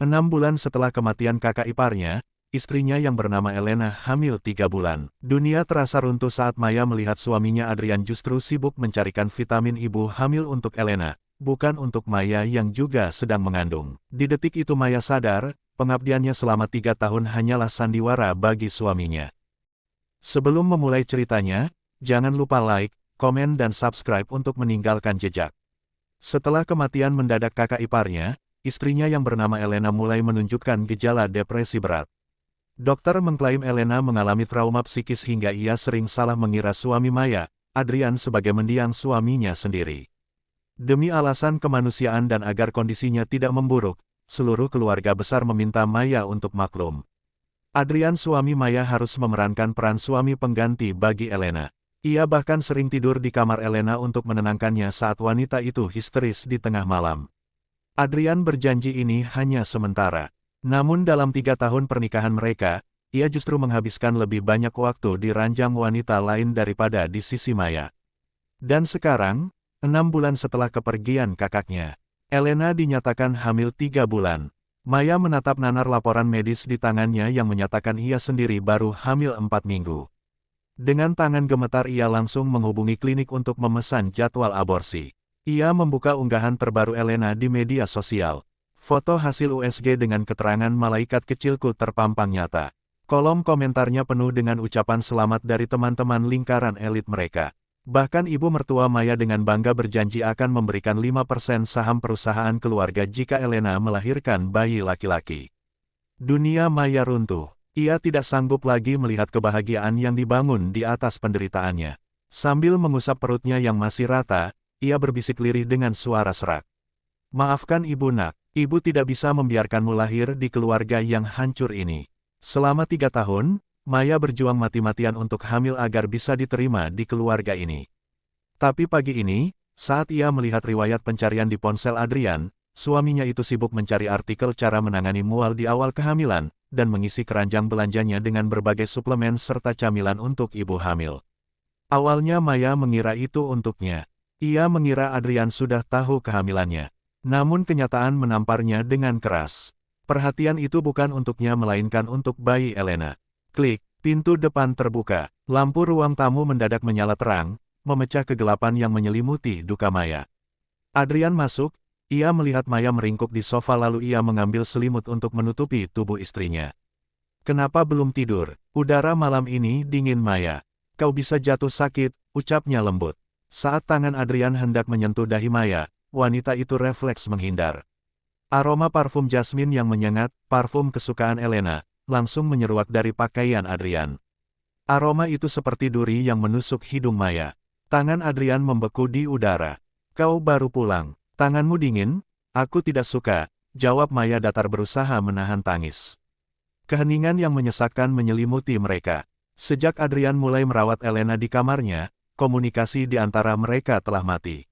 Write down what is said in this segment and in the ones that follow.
6 bulan setelah kematian kakak iparnya, istrinya yang bernama Elena hamil 3 bulan. Dunia terasa runtuh saat Maya melihat suaminya Adrian justru sibuk mencarikan vitamin ibu hamil untuk Elena, bukan untuk Maya yang juga sedang mengandung. Di detik itu Maya sadar, pengabdiannya selama 3 tahun hanyalah sandiwara bagi suaminya. Sebelum memulai ceritanya, jangan lupa like, komen dan subscribe untuk meninggalkan jejak. Setelah kematian mendadak kakak iparnya, istrinya yang bernama Elena mulai menunjukkan gejala depresi berat. Dokter mengklaim Elena mengalami trauma psikis hingga ia sering salah mengira suami Maya, Adrian, sebagai mendiang suaminya sendiri. Demi alasan kemanusiaan dan agar kondisinya tidak memburuk, seluruh keluarga besar meminta Maya untuk maklum. Adrian, suami Maya, harus memerankan peran suami pengganti bagi Elena. Ia bahkan sering tidur di kamar Elena untuk menenangkannya saat wanita itu histeris di tengah malam. Adrian berjanji ini hanya sementara. Namun dalam 3 tahun pernikahan mereka, ia justru menghabiskan lebih banyak waktu di ranjang wanita lain daripada di sisi Maya. Dan sekarang, 6 bulan setelah kepergian kakaknya, Elena dinyatakan hamil 3 bulan. Maya menatap nanar laporan medis di tangannya yang menyatakan ia sendiri baru hamil 4 minggu. Dengan tangan gemetar ia langsung menghubungi klinik untuk memesan jadwal aborsi. Ia membuka unggahan terbaru Elena di media sosial. Foto hasil USG dengan keterangan malaikat kecilku terpampang nyata. Kolom komentarnya penuh dengan ucapan selamat dari teman-teman lingkaran elit mereka. Bahkan ibu mertua Maya dengan bangga berjanji akan memberikan 5% saham perusahaan keluarga jika Elena melahirkan bayi laki-laki. Dunia Maya runtuh. Ia tidak sanggup lagi melihat kebahagiaan yang dibangun di atas penderitaannya. Sambil mengusap perutnya yang masih rata, ia berbisik lirih dengan suara serak. Maafkan ibu nak, ibu tidak bisa membiarkanmu lahir di keluarga yang hancur ini. Selama 3 tahun, Maya berjuang mati-matian untuk hamil agar bisa diterima di keluarga ini. Tapi pagi ini, saat ia melihat riwayat pencarian di ponsel Adrian, suaminya itu sibuk mencari artikel cara menangani mual di awal kehamilan, dan mengisi keranjang belanjanya dengan berbagai suplemen serta camilan untuk ibu hamil. Awalnya Maya mengira itu untuknya. Ia mengira Adrian sudah tahu kehamilannya. Namun kenyataan menamparnya dengan keras. Perhatian itu bukan untuknya melainkan untuk bayi Elena. Klik, pintu depan terbuka. Lampu ruang tamu mendadak menyala terang, memecah kegelapan yang menyelimuti duka Maya. Adrian masuk. Ia melihat Maya meringkuk di sofa lalu ia mengambil selimut untuk menutupi tubuh istrinya. Kenapa belum tidur? Udara malam ini dingin Maya. Kau bisa jatuh sakit, ucapnya lembut. Saat tangan Adrian hendak menyentuh dahi Maya, wanita itu refleks menghindar. Aroma parfum jasmin yang menyengat, parfum kesukaan Elena, langsung menyeruak dari pakaian Adrian. Aroma itu seperti duri yang menusuk hidung Maya. Tangan Adrian membeku di udara. Kau baru pulang. Tanganmu dingin? Aku tidak suka, jawab Maya datar berusaha menahan tangis. Keheningan yang menyesakkan menyelimuti mereka. Sejak Adrian mulai merawat Elena di kamarnya, komunikasi di antara mereka telah mati.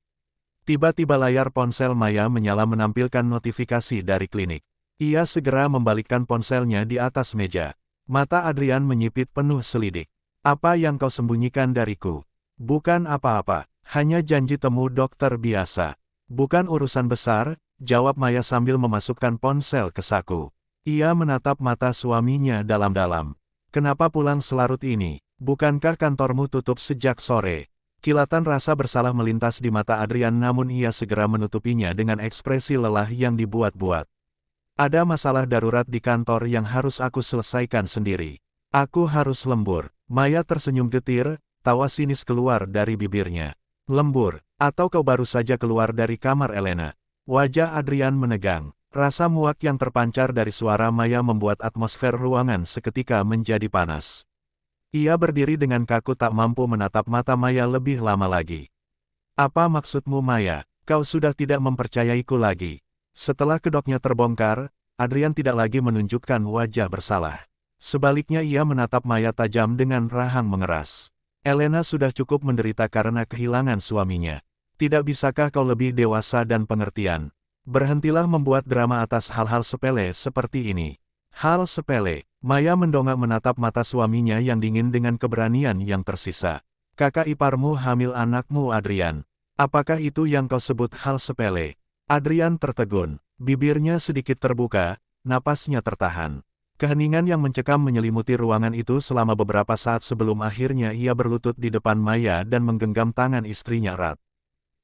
Tiba-tiba layar ponsel Maya menyala menampilkan notifikasi dari klinik. Ia segera membalikkan ponselnya di atas meja. Mata Adrian menyipit penuh selidik. Apa yang kau sembunyikan dariku? Bukan apa-apa, hanya janji temu dokter biasa. Bukan urusan besar, jawab Maya sambil memasukkan ponsel ke saku. Ia menatap mata suaminya dalam-dalam. Kenapa pulang selarut ini? Bukankah kantormu tutup sejak sore? Kilatan rasa bersalah melintas di mata Adrian namun ia segera menutupinya dengan ekspresi lelah yang dibuat-buat. Ada masalah darurat di kantor yang harus aku selesaikan sendiri. Aku harus lembur. Maya tersenyum getir, tawa sinis keluar dari bibirnya. Lembur, atau kau baru saja keluar dari kamar Elena? Wajah Adrian menegang. Rasa muak yang terpancar dari suara Maya membuat atmosfer ruangan seketika menjadi panas. Ia berdiri dengan kaku tak mampu menatap mata Maya lebih lama lagi. Apa maksudmu Maya? Kau sudah tidak mempercayaiku lagi. Setelah kedoknya terbongkar, Adrian tidak lagi menunjukkan wajah bersalah. Sebaliknya ia menatap Maya tajam dengan rahang mengeras. Elena sudah cukup menderita karena kehilangan suaminya. Tidak bisakah kau lebih dewasa dan pengertian? Berhentilah membuat drama atas hal-hal sepele seperti ini. Hal sepele. Maya mendongak menatap mata suaminya yang dingin dengan keberanian yang tersisa. Kakak iparmu hamil anakmu Adrian. Apakah itu yang kau sebut hal sepele? Adrian tertegun. Bibirnya sedikit terbuka, napasnya tertahan. Keheningan yang mencekam menyelimuti ruangan itu selama beberapa saat sebelum akhirnya ia berlutut di depan Maya dan menggenggam tangan istrinya erat.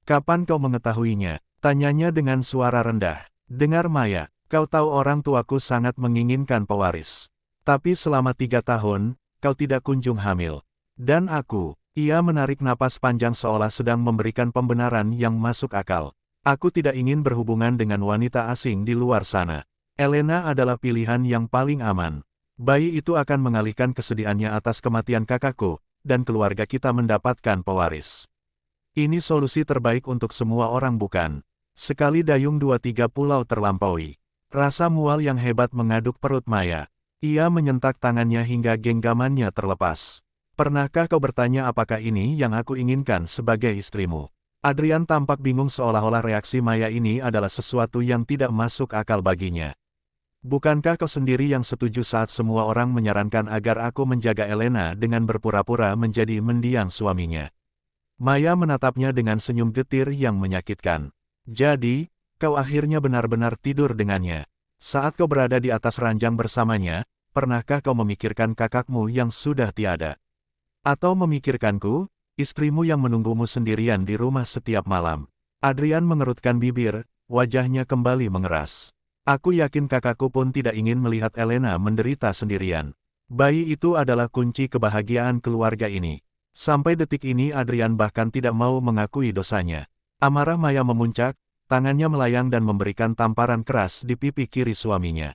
"Kapan kau mengetahuinya?" tanyanya dengan suara rendah. "Dengar Maya, kau tahu orang tuaku sangat menginginkan pewaris. Tapi selama 3 tahun, kau tidak kunjung hamil. Dan aku," ia menarik napas panjang seolah sedang memberikan pembenaran yang masuk akal. "Aku tidak ingin berhubungan dengan wanita asing di luar sana. Elena adalah pilihan yang paling aman. Bayi itu akan mengalihkan kesedihannya atas kematian kakakku, dan keluarga kita mendapatkan pewaris. Ini solusi terbaik untuk semua orang bukan?" Sekali dayung 2-3 pulau terlampaui. Rasa mual yang hebat mengaduk perut Maya. Ia menyentak tangannya hingga genggamannya terlepas. "Pernahkah kau bertanya apakah ini yang aku inginkan sebagai istrimu?" Adrian tampak bingung seolah-olah reaksi Maya ini adalah sesuatu yang tidak masuk akal baginya. "Bukankah kau sendiri yang setuju saat semua orang menyarankan agar aku menjaga Elena dengan berpura-pura menjadi mendiang suaminya?" Maya menatapnya dengan senyum getir yang menyakitkan. "Jadi, kau akhirnya benar-benar tidur dengannya. Saat kau berada di atas ranjang bersamanya, pernahkah kau memikirkan kakakmu yang sudah tiada? Atau memikirkanku, istrimu yang menunggumu sendirian di rumah setiap malam?" Adrian mengerutkan bibir, wajahnya kembali mengeras. "Aku yakin kakakku pun tidak ingin melihat Elena menderita sendirian. Bayi itu adalah kunci kebahagiaan keluarga ini." Sampai detik ini Adrian bahkan tidak mau mengakui dosanya. Amarah Maya memuncak, tangannya melayang dan memberikan tamparan keras di pipi kiri suaminya.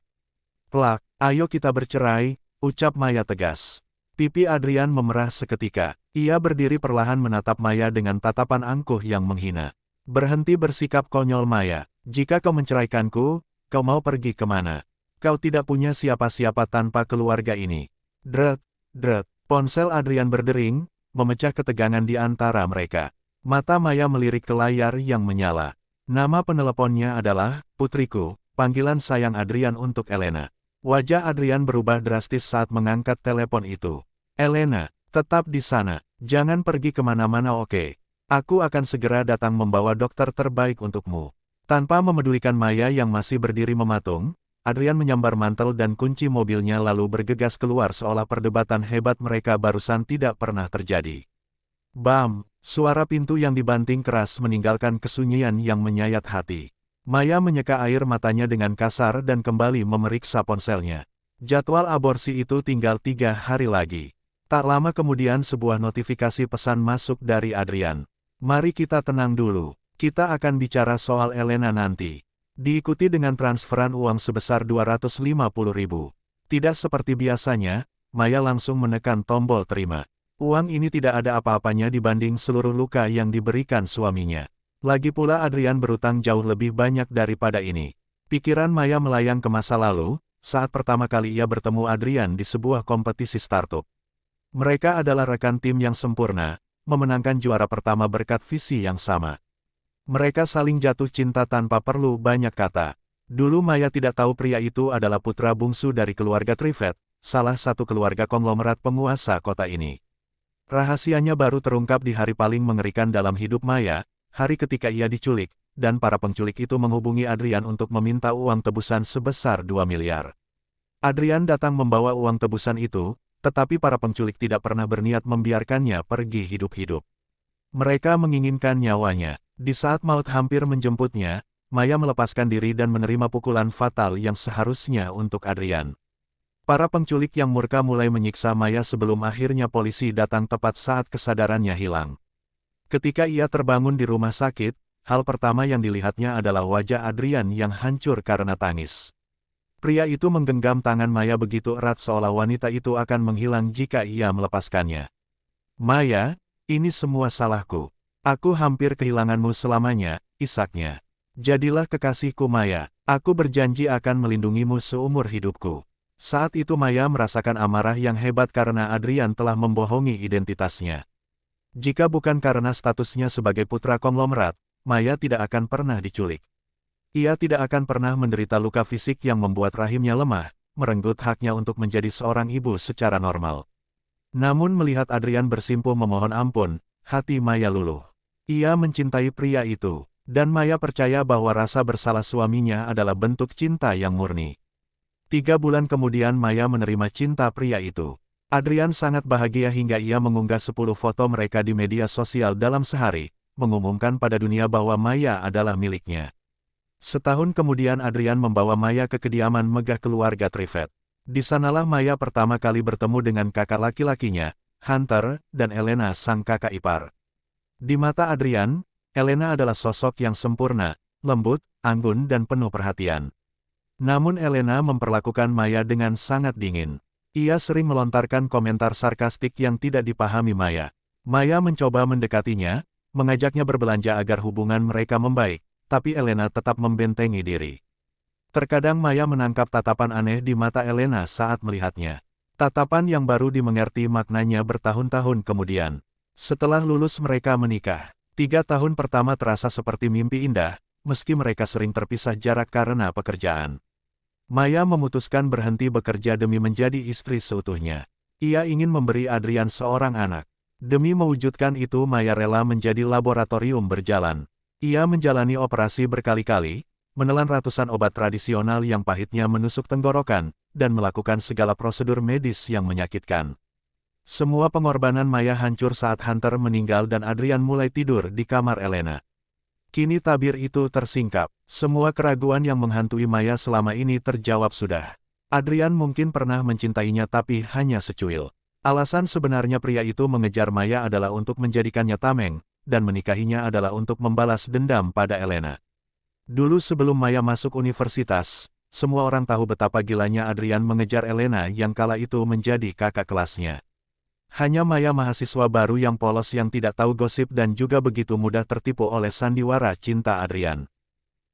"Plak, ayo kita bercerai," ucap Maya tegas. Pipi Adrian memerah seketika. Ia berdiri perlahan menatap Maya dengan tatapan angkuh yang menghina. "Berhenti bersikap konyol Maya. Jika kau menceraikanku, kau mau pergi kemana? Kau tidak punya siapa-siapa tanpa keluarga ini." Dret, dret, ponsel Adrian berdering, memecah ketegangan di antara mereka. Mata Maya melirik ke layar yang menyala. Nama peneleponnya adalah, "Putriku," panggilan sayang Adrian untuk Elena. Wajah Adrian berubah drastis saat mengangkat telepon itu. "Elena, tetap di sana. Jangan pergi kemana-mana oke? Aku akan segera datang membawa dokter terbaik untukmu." Tanpa memedulikan Maya yang masih berdiri mematung, Adrian menyambar mantel dan kunci mobilnya lalu bergegas keluar seolah perdebatan hebat mereka barusan tidak pernah terjadi. Bam! Suara pintu yang dibanting keras meninggalkan kesunyian yang menyayat hati. Maya menyeka air matanya dengan kasar dan kembali memeriksa ponselnya. Jadwal aborsi itu tinggal 3 hari lagi. Tak lama kemudian sebuah notifikasi pesan masuk dari Adrian. "Mari kita tenang dulu. Kita akan bicara soal Elena nanti." Diikuti dengan transferan uang sebesar 250.000. Tidak seperti biasanya, Maya langsung menekan tombol terima. Uang ini tidak ada apa-apanya dibanding seluruh luka yang diberikan suaminya. Lagi pula Adrian berutang jauh lebih banyak daripada ini. Pikiran Maya melayang ke masa lalu, saat pertama kali ia bertemu Adrian di sebuah kompetisi startup. Mereka adalah rekan tim yang sempurna, memenangkan juara pertama berkat visi yang sama. Mereka saling jatuh cinta tanpa perlu banyak kata. Dulu Maya tidak tahu pria itu adalah putra bungsu dari keluarga Trivet, salah satu keluarga konglomerat penguasa kota ini. Rahasianya baru terungkap di hari paling mengerikan dalam hidup Maya, hari ketika ia diculik, dan para penculik itu menghubungi Adrian untuk meminta uang tebusan sebesar 2 miliar. Adrian datang membawa uang tebusan itu, tetapi para penculik tidak pernah berniat membiarkannya pergi hidup-hidup. Mereka menginginkan nyawanya. Di saat maut hampir menjemputnya, Maya melepaskan diri dan menerima pukulan fatal yang seharusnya untuk Adrian. Para penculik yang murka mulai menyiksa Maya sebelum akhirnya polisi datang tepat saat kesadarannya hilang. Ketika ia terbangun di rumah sakit, hal pertama yang dilihatnya adalah wajah Adrian yang hancur karena tangis. Pria itu menggenggam tangan Maya begitu erat seolah wanita itu akan menghilang jika ia melepaskannya. "Maya, ini semua salahku. Aku hampir kehilanganmu selamanya," isaknya. "Jadilah kekasihku Maya, aku berjanji akan melindungimu seumur hidupku." Saat itu Maya merasakan amarah yang hebat karena Adrian telah membohongi identitasnya. Jika bukan karena statusnya sebagai putra konglomerat, Maya tidak akan pernah diculik. Ia tidak akan pernah menderita luka fisik yang membuat rahimnya lemah, merenggut haknya untuk menjadi seorang ibu secara normal. Namun melihat Adrian bersimpuh memohon ampun, hati Maya luluh. Ia mencintai pria itu, dan Maya percaya bahwa rasa bersalah suaminya adalah bentuk cinta yang murni. 3 bulan kemudian Maya menerima cinta pria itu. Adrian sangat bahagia hingga ia mengunggah 10 foto mereka di media sosial dalam sehari, mengumumkan pada dunia bahwa Maya adalah miliknya. Setahun kemudian Adrian membawa Maya ke kediaman megah keluarga Trivet. Di sanalah Maya pertama kali bertemu dengan kakak laki-lakinya, Hunter, dan Elena sang kakak ipar. Di mata Adrian, Elena adalah sosok yang sempurna, lembut, anggun dan penuh perhatian. Namun Elena memperlakukan Maya dengan sangat dingin. Ia sering melontarkan komentar sarkastik yang tidak dipahami Maya. Maya mencoba mendekatinya, mengajaknya berbelanja agar hubungan mereka membaik, tapi Elena tetap membentengi diri. Terkadang Maya menangkap tatapan aneh di mata Elena saat melihatnya. Tatapan yang baru dimengerti maknanya bertahun-tahun kemudian. Setelah lulus mereka menikah. 3 tahun pertama terasa seperti mimpi indah, meski mereka sering terpisah jarak karena pekerjaan. Maya memutuskan berhenti bekerja demi menjadi istri seutuhnya. Ia ingin memberi Adrian seorang anak. Demi mewujudkan itu Maya rela menjadi laboratorium berjalan. Ia menjalani operasi berkali-kali, menelan ratusan obat tradisional yang pahitnya menusuk tenggorokan, dan melakukan segala prosedur medis yang menyakitkan. Semua pengorbanan Maya hancur saat Hunter meninggal dan Adrian mulai tidur di kamar Elena. Kini tabir itu tersingkap. Semua keraguan yang menghantui Maya selama ini terjawab sudah. Adrian mungkin pernah mencintainya tapi hanya secuil. Alasan sebenarnya pria itu mengejar Maya adalah untuk menjadikannya tameng, dan menikahinya adalah untuk membalas dendam pada Elena. Dulu sebelum Maya masuk universitas, semua orang tahu betapa gilanya Adrian mengejar Elena yang kala itu menjadi kakak kelasnya. Hanya Maya mahasiswa baru yang polos yang tidak tahu gosip dan juga begitu mudah tertipu oleh sandiwara cinta Adrian.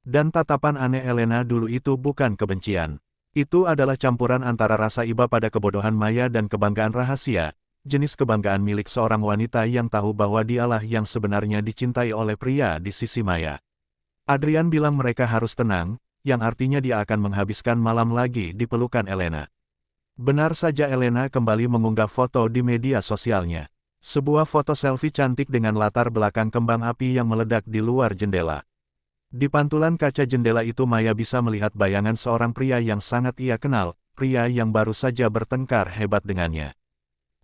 Dan tatapan aneh Elena dulu itu bukan kebencian. Itu adalah campuran antara rasa iba pada kebodohan Maya dan kebanggaan rahasia, jenis kebanggaan milik seorang wanita yang tahu bahwa dialah yang sebenarnya dicintai oleh pria di sisi Maya. Adrian bilang mereka harus tenang, yang artinya dia akan menghabiskan malam lagi di pelukan Elena. Benar saja Elena kembali mengunggah foto di media sosialnya. Sebuah foto selfie cantik dengan latar belakang kembang api yang meledak di luar jendela. Di pantulan kaca jendela itu Maya bisa melihat bayangan seorang pria yang sangat ia kenal, pria yang baru saja bertengkar hebat dengannya.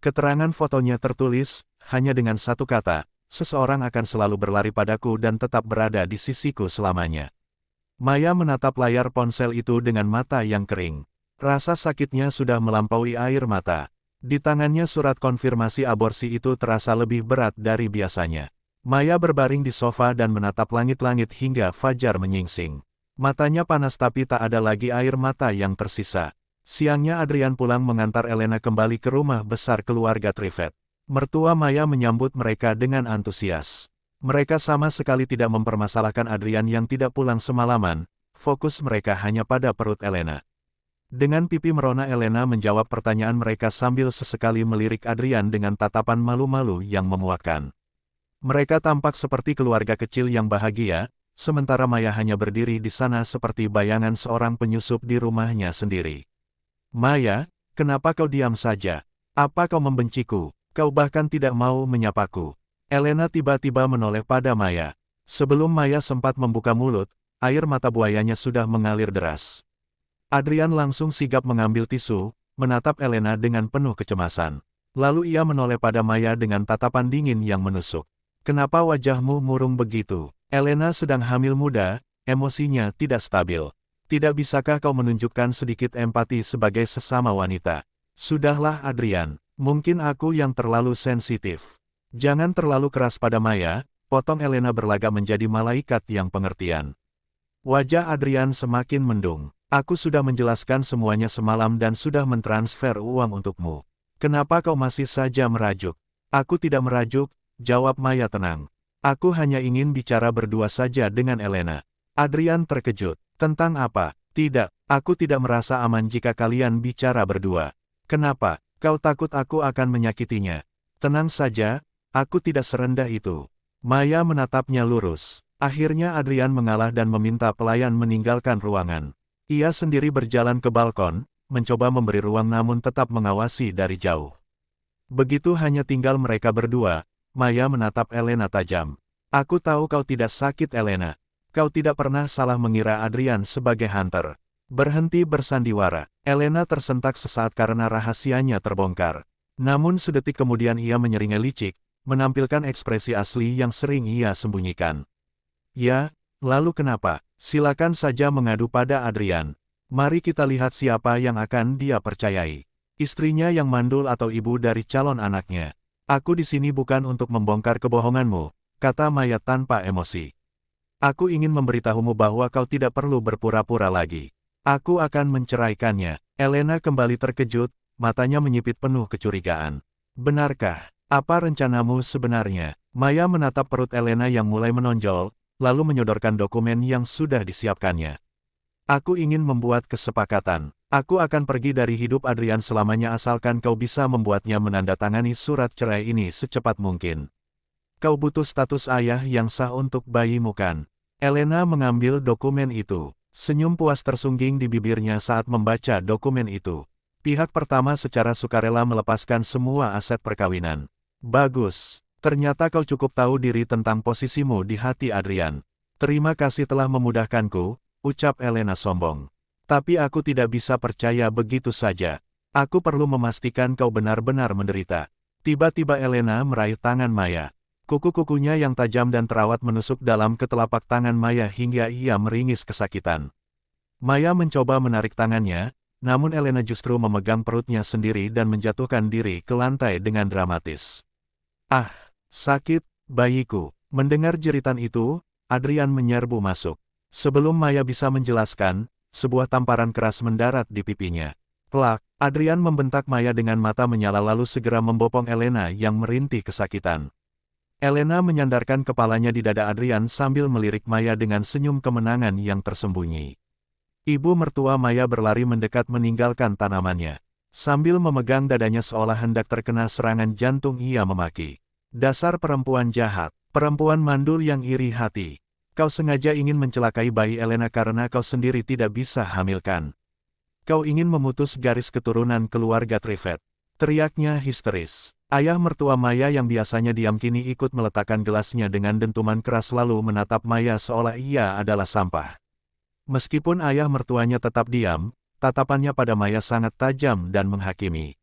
Keterangan fotonya tertulis, hanya dengan satu kata, seseorang akan selalu berlari padaku dan tetap berada di sisiku selamanya. Maya menatap layar ponsel itu dengan mata yang kering. Rasa sakitnya sudah melampaui air mata. Di tangannya surat konfirmasi aborsi itu terasa lebih berat dari biasanya. Maya berbaring di sofa dan menatap langit-langit hingga fajar menyingsing. Matanya panas tapi tak ada lagi air mata yang tersisa. Siangnya Adrian pulang mengantar Elena kembali ke rumah besar keluarga Trivet. Mertua Maya menyambut mereka dengan antusias. Mereka sama sekali tidak mempermasalahkan Adrian yang tidak pulang semalaman, fokus mereka hanya pada perut Elena. Dengan pipi merona Elena menjawab pertanyaan mereka sambil sesekali melirik Adrian dengan tatapan malu-malu yang memuakkan. Mereka tampak seperti keluarga kecil yang bahagia, sementara Maya hanya berdiri di sana seperti bayangan seorang penyusup di rumahnya sendiri. Maya, kenapa kau diam saja? Apa kau membenciku? Kau bahkan tidak mau menyapaku. Elena tiba-tiba menoleh pada Maya. Sebelum Maya sempat membuka mulut, air mata buayanya sudah mengalir deras. Adrian langsung sigap mengambil tisu, menatap Elena dengan penuh kecemasan. Lalu ia menoleh pada Maya dengan tatapan dingin yang menusuk. Kenapa wajahmu murung begitu? Elena sedang hamil muda, emosinya tidak stabil. Tidak bisakah kau menunjukkan sedikit empati sebagai sesama wanita? Sudahlah Adrian, mungkin aku yang terlalu sensitif. Jangan terlalu keras pada Maya, potong Elena berlagak menjadi malaikat yang pengertian. Wajah Adrian semakin mendung. Aku sudah menjelaskan semuanya semalam dan sudah mentransfer uang untukmu. Kenapa kau masih saja merajuk? Aku tidak merajuk, jawab Maya tenang. Aku hanya ingin bicara berdua saja dengan Elena. Adrian terkejut. Tentang apa? Tidak, aku tidak merasa aman jika kalian bicara berdua. Kenapa? Kau takut aku akan menyakitinya? Tenang saja, aku tidak serendah itu. Maya menatapnya lurus. Akhirnya Adrian mengalah dan meminta pelayan meninggalkan ruangan. Ia sendiri berjalan ke balkon, mencoba memberi ruang namun tetap mengawasi dari jauh. Begitu hanya tinggal mereka berdua, Maya menatap Elena tajam. Aku tahu kau tidak sakit Elena. Kau tidak pernah salah mengira Adrian sebagai Hunter. Berhenti bersandiwara. Elena tersentak sesaat karena rahasianya terbongkar. Namun sedetik kemudian ia menyeringai licik, menampilkan ekspresi asli yang sering ia sembunyikan. Ya, lalu kenapa? Silakan saja mengadu pada Adrian. Mari kita lihat siapa yang akan dia percayai. Istrinya yang mandul atau ibu dari calon anaknya. Aku di sini bukan untuk membongkar kebohonganmu, kata Maya tanpa emosi. Aku ingin memberitahumu bahwa kau tidak perlu berpura-pura lagi. Aku akan menceraikannya. Elena kembali terkejut, matanya menyipit penuh kecurigaan. Benarkah? Apa rencanamu sebenarnya? Maya menatap perut Elena yang mulai menonjol, lalu menyodorkan dokumen yang sudah disiapkannya. Aku ingin membuat kesepakatan. Aku akan pergi dari hidup Adrian selamanya asalkan kau bisa membuatnya menandatangani surat cerai ini secepat mungkin. Kau butuh status ayah yang sah untuk bayimu kan? Elena mengambil dokumen itu. Senyum puas tersungging di bibirnya saat membaca dokumen itu. Pihak pertama secara sukarela melepaskan semua aset perkawinan. Bagus. Ternyata kau cukup tahu diri tentang posisimu di hati Adrian. Terima kasih telah memudahkanku, ucap Elena sombong. Tapi aku tidak bisa percaya begitu saja. Aku perlu memastikan kau benar-benar menderita. Tiba-tiba Elena meraih tangan Maya. Kuku-kukunya yang tajam dan terawat menusuk dalam ketelapak tangan Maya hingga ia meringis kesakitan. Maya mencoba menarik tangannya, namun Elena justru memegang perutnya sendiri dan menjatuhkan diri ke lantai dengan dramatis. Ah, sakit, bayiku. Mendengar jeritan itu, Adrian menyerbu masuk. Sebelum Maya bisa menjelaskan, sebuah tamparan keras mendarat di pipinya. Plak, Adrian membentak Maya dengan mata menyala lalu segera membopong Elena yang merintih kesakitan. Elena menyandarkan kepalanya di dada Adrian sambil melirik Maya dengan senyum kemenangan yang tersembunyi. Ibu mertua Maya berlari mendekat meninggalkan tanamannya. Sambil memegang dadanya seolah hendak terkena serangan jantung ia memaki. Dasar perempuan jahat, perempuan mandul yang iri hati. Kau sengaja ingin mencelakai bayi Elena karena kau sendiri tidak bisa hamilkan. Kau ingin memutus garis keturunan keluarga Trivet. Teriaknya histeris. Ayah mertua Maya yang biasanya diam kini ikut meletakkan gelasnya dengan dentuman keras lalu menatap Maya seolah ia adalah sampah. Meskipun ayah mertuanya tetap diam, tatapannya pada Maya sangat tajam dan menghakimi.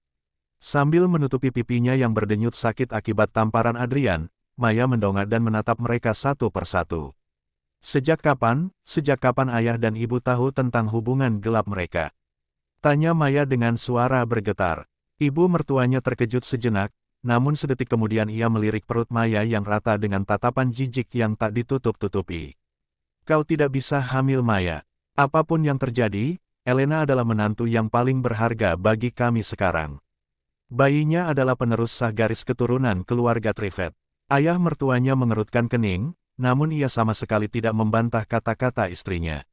Sambil menutupi pipinya yang berdenyut sakit akibat tamparan Adrian, Maya mendongak dan menatap mereka satu persatu. Sejak kapan ayah dan ibu tahu tentang hubungan gelap mereka? Tanya Maya dengan suara bergetar. Ibu mertuanya terkejut sejenak, namun sedetik kemudian ia melirik perut Maya yang rata dengan tatapan jijik yang tak ditutup-tutupi. Kau tidak bisa hamil Maya. Apapun yang terjadi, Elena adalah menantu yang paling berharga bagi kami sekarang. Bayinya adalah penerus sah garis keturunan keluarga Trivet. Ayah mertuanya mengerutkan kening, namun ia sama sekali tidak membantah kata-kata istrinya.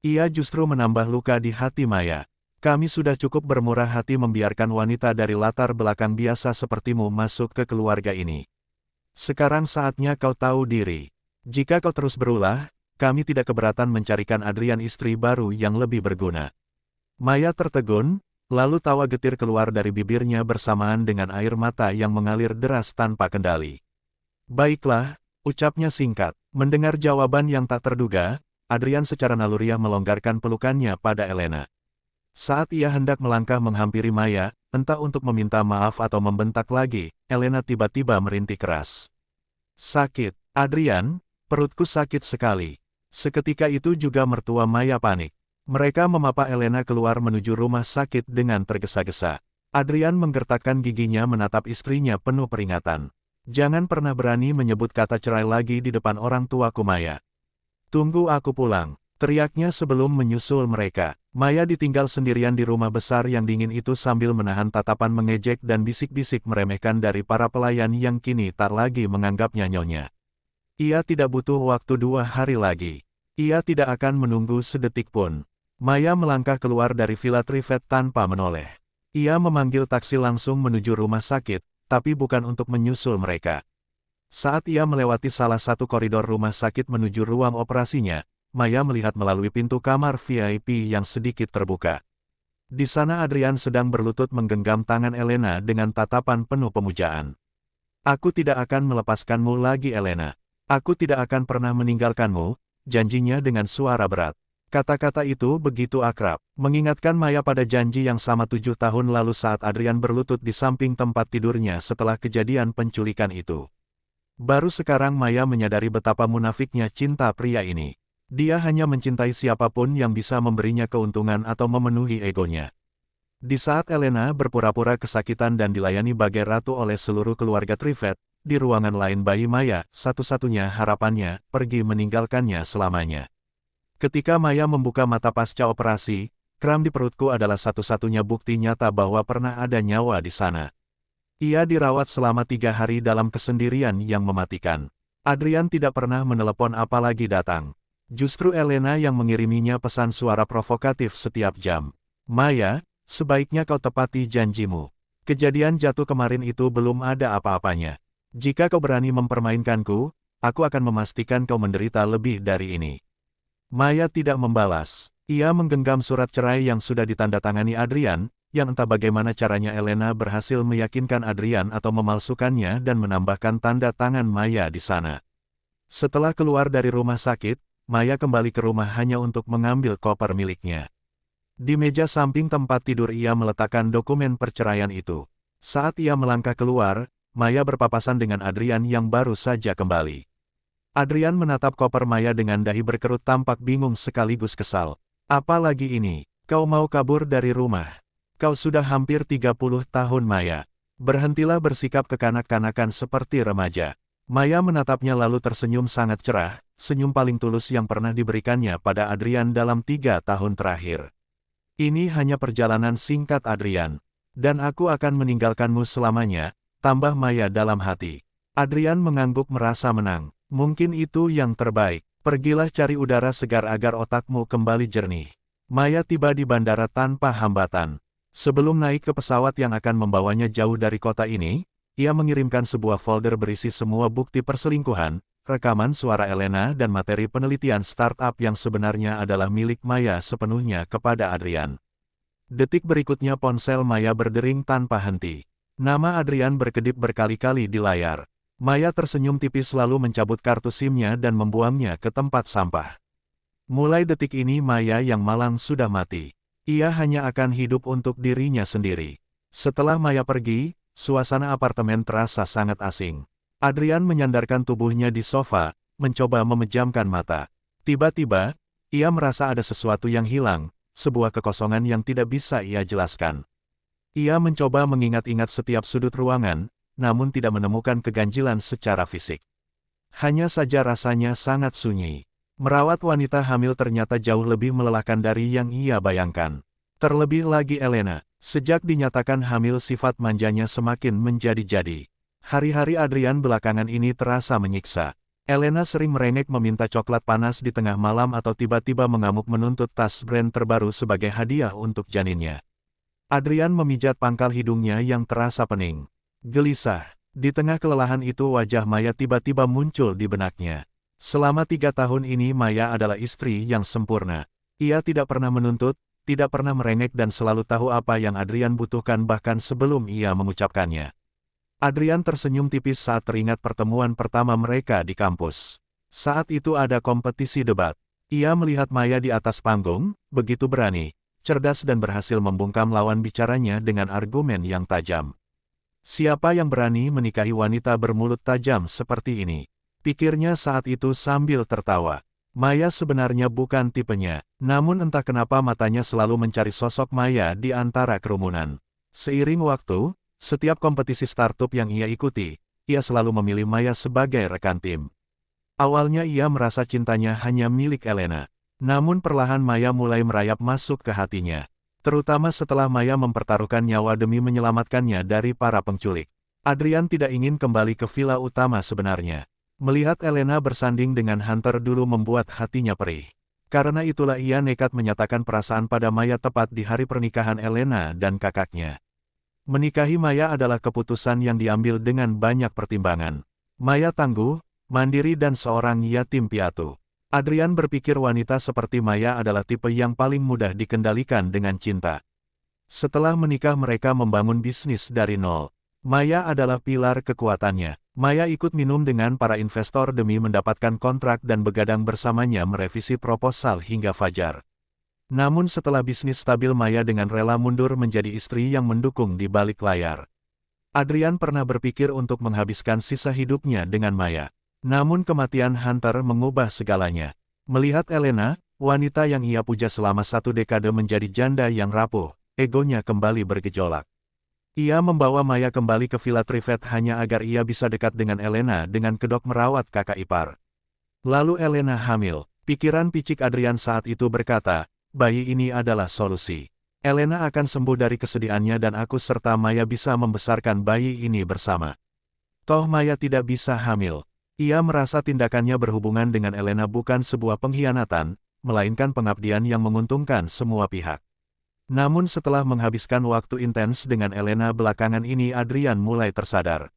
Ia justru menambah luka di hati Maya. Kami sudah cukup bermurah hati membiarkan wanita dari latar belakang biasa sepertimu masuk ke keluarga ini. Sekarang saatnya kau tahu diri. Jika kau terus berulah, kami tidak keberatan mencarikan Adrian istri baru yang lebih berguna. Maya tertegun, lalu tawa getir keluar dari bibirnya bersamaan dengan air mata yang mengalir deras tanpa kendali. Baiklah, ucapnya singkat. Mendengar jawaban yang tak terduga, Adrian secara naluriah melonggarkan pelukannya pada Elena. Saat ia hendak melangkah menghampiri Maya, entah untuk meminta maaf atau membentak lagi, Elena tiba-tiba merintih keras. Sakit, Adrian, perutku sakit sekali. Seketika itu juga mertua Maya panik. Mereka memapa Elena keluar menuju rumah sakit dengan tergesa-gesa. Adrian menggertakkan giginya menatap istrinya penuh peringatan. Jangan pernah berani menyebut kata cerai lagi di depan orang tuaku Maya. Tunggu aku pulang, teriaknya sebelum menyusul mereka. Maya ditinggal sendirian di rumah besar yang dingin itu sambil menahan tatapan mengejek dan bisik-bisik meremehkan dari para pelayan yang kini tak lagi menganggapnya nyonya. Ia tidak butuh waktu 2 hari lagi. Ia tidak akan menunggu sedetik pun. Maya melangkah keluar dari Villa Trivet tanpa menoleh. Ia memanggil taksi langsung menuju rumah sakit, tapi bukan untuk menyusul mereka. Saat ia melewati salah satu koridor rumah sakit menuju ruang operasinya, Maya melihat melalui pintu kamar VIP yang sedikit terbuka. Di sana Adrian sedang berlutut menggenggam tangan Elena dengan tatapan penuh pemujaan. Aku tidak akan melepaskanmu lagi Elena. Aku tidak akan pernah meninggalkanmu, janjinya dengan suara berat. Kata-kata itu begitu akrab, mengingatkan Maya pada janji yang sama 7 tahun lalu saat Adrian berlutut di samping tempat tidurnya setelah kejadian penculikan itu. Baru sekarang Maya menyadari betapa munafiknya cinta pria ini. Dia hanya mencintai siapapun yang bisa memberinya keuntungan atau memenuhi egonya. Di saat Elena berpura-pura kesakitan dan dilayani bagai ratu oleh seluruh keluarga Trivet, di ruangan lain bayi Maya, satu-satunya harapannya, pergi meninggalkannya selamanya. Ketika Maya membuka mata pasca operasi, kram di perutku adalah satu-satunya bukti nyata bahwa pernah ada nyawa di sana. Ia dirawat selama 3 hari dalam kesendirian yang mematikan. Adrian tidak pernah menelepon apalagi datang. Justru Elena yang mengiriminya pesan suara provokatif setiap jam. Maya, sebaiknya kau tepati janjimu. Kejadian jatuh kemarin itu belum ada apa-apanya. Jika kau berani mempermainkanku, aku akan memastikan kau menderita lebih dari ini. Maya tidak membalas. Ia menggenggam surat cerai yang sudah ditandatangani Adrian, yang entah bagaimana caranya Elena berhasil meyakinkan Adrian atau memalsukannya dan menambahkan tanda tangan Maya di sana. Setelah keluar dari rumah sakit, Maya kembali ke rumah hanya untuk mengambil koper miliknya. Di meja samping tempat tidur ia meletakkan dokumen perceraian itu. Saat ia melangkah keluar, Maya berpapasan dengan Adrian yang baru saja kembali. Adrian menatap koper Maya dengan dahi berkerut tampak bingung sekaligus kesal. Apalagi ini, kau mau kabur dari rumah. Kau sudah hampir 30 tahun Maya. Berhentilah bersikap kekanak-kanakan seperti remaja. Maya menatapnya lalu tersenyum sangat cerah, senyum paling tulus yang pernah diberikannya pada Adrian dalam 3 tahun terakhir. Ini hanya perjalanan singkat Adrian. Dan aku akan meninggalkanmu selamanya, tambah Maya dalam hati. Adrian mengangguk merasa menang. Mungkin itu yang terbaik. Pergilah cari udara segar agar otakmu kembali jernih. Maya tiba di bandara tanpa hambatan. Sebelum naik ke pesawat yang akan membawanya jauh dari kota ini, ia mengirimkan sebuah folder berisi semua bukti perselingkuhan, rekaman suara Elena dan materi penelitian startup yang sebenarnya adalah milik Maya sepenuhnya kepada Adrian. Detik berikutnya ponsel Maya berdering tanpa henti. Nama Adrian berkedip berkali-kali di layar. Maya tersenyum tipis lalu mencabut kartu SIM-nya dan membuangnya ke tempat sampah. Mulai detik ini Maya yang malang sudah mati. Ia hanya akan hidup untuk dirinya sendiri. Setelah Maya pergi, suasana apartemen terasa sangat asing. Adrian menyandarkan tubuhnya di sofa, mencoba memejamkan mata. Tiba-tiba, ia merasa ada sesuatu yang hilang, sebuah kekosongan yang tidak bisa ia jelaskan. Ia mencoba mengingat-ingat setiap sudut ruangan, namun tidak menemukan keganjilan secara fisik. Hanya saja rasanya sangat sunyi. Merawat wanita hamil ternyata jauh lebih melelahkan dari yang ia bayangkan. Terlebih lagi Elena, sejak dinyatakan hamil sifat manjanya semakin menjadi-jadi. Hari-hari Adrian belakangan ini terasa menyiksa. Elena sering merengek meminta coklat panas di tengah malam atau tiba-tiba mengamuk menuntut tas brand terbaru sebagai hadiah untuk janinnya. Adrian memijat pangkal hidungnya yang terasa pening. Gelisah. Di tengah kelelahan itu wajah Maya tiba-tiba muncul di benaknya. Selama 3 tahun ini Maya adalah istri yang sempurna. Ia tidak pernah menuntut, tidak pernah merengek dan selalu tahu apa yang Adrian butuhkan bahkan sebelum ia mengucapkannya. Adrian tersenyum tipis saat teringat pertemuan pertama mereka di kampus. Saat itu ada kompetisi debat. Ia melihat Maya di atas panggung, begitu berani, cerdas dan berhasil membungkam lawan bicaranya dengan argumen yang tajam. Siapa yang berani menikahi wanita bermulut tajam seperti ini? Pikirnya saat itu sambil tertawa. Maya sebenarnya bukan tipenya, namun entah kenapa matanya selalu mencari sosok Maya di antara kerumunan. Seiring waktu, setiap kompetisi startup yang ia ikuti, ia selalu memilih Maya sebagai rekan tim. Awalnya ia merasa cintanya hanya milik Elena. Namun perlahan Maya mulai merayap masuk ke hatinya. Terutama setelah Maya mempertaruhkan nyawa demi menyelamatkannya dari para penculik. Adrian tidak ingin kembali ke villa utama sebenarnya. Melihat Elena bersanding dengan Hunter dulu membuat hatinya perih. Karena itulah ia nekat menyatakan perasaan pada Maya tepat di hari pernikahan Elena dan kakaknya. Menikahi Maya adalah keputusan yang diambil dengan banyak pertimbangan. Maya tangguh, mandiri dan seorang yatim piatu. Adrian berpikir wanita seperti Maya adalah tipe yang paling mudah dikendalikan dengan cinta. Setelah menikah mereka membangun bisnis dari nol. Maya adalah pilar kekuatannya. Maya ikut minum dengan para investor demi mendapatkan kontrak dan begadang bersamanya merevisi proposal hingga fajar. Namun setelah bisnis stabil, Maya dengan rela mundur menjadi istri yang mendukung di balik layar. Adrian pernah berpikir untuk menghabiskan sisa hidupnya dengan Maya. Namun kematian Hunter mengubah segalanya. Melihat Elena, wanita yang ia puja selama 1 dekade menjadi janda yang rapuh, egonya kembali bergejolak. Ia membawa Maya kembali ke Villa Trivet hanya agar ia bisa dekat dengan Elena dengan kedok merawat kakak ipar. Lalu Elena hamil. Pikiran picik Adrian saat itu berkata, bayi ini adalah solusi. Elena akan sembuh dari kesedihannya dan aku serta Maya bisa membesarkan bayi ini bersama. Toh Maya tidak bisa hamil. Ia merasa tindakannya berhubungan dengan Elena bukan sebuah pengkhianatan, melainkan pengabdian yang menguntungkan semua pihak. Namun setelah menghabiskan waktu intens dengan Elena belakangan ini, Adrian mulai tersadar.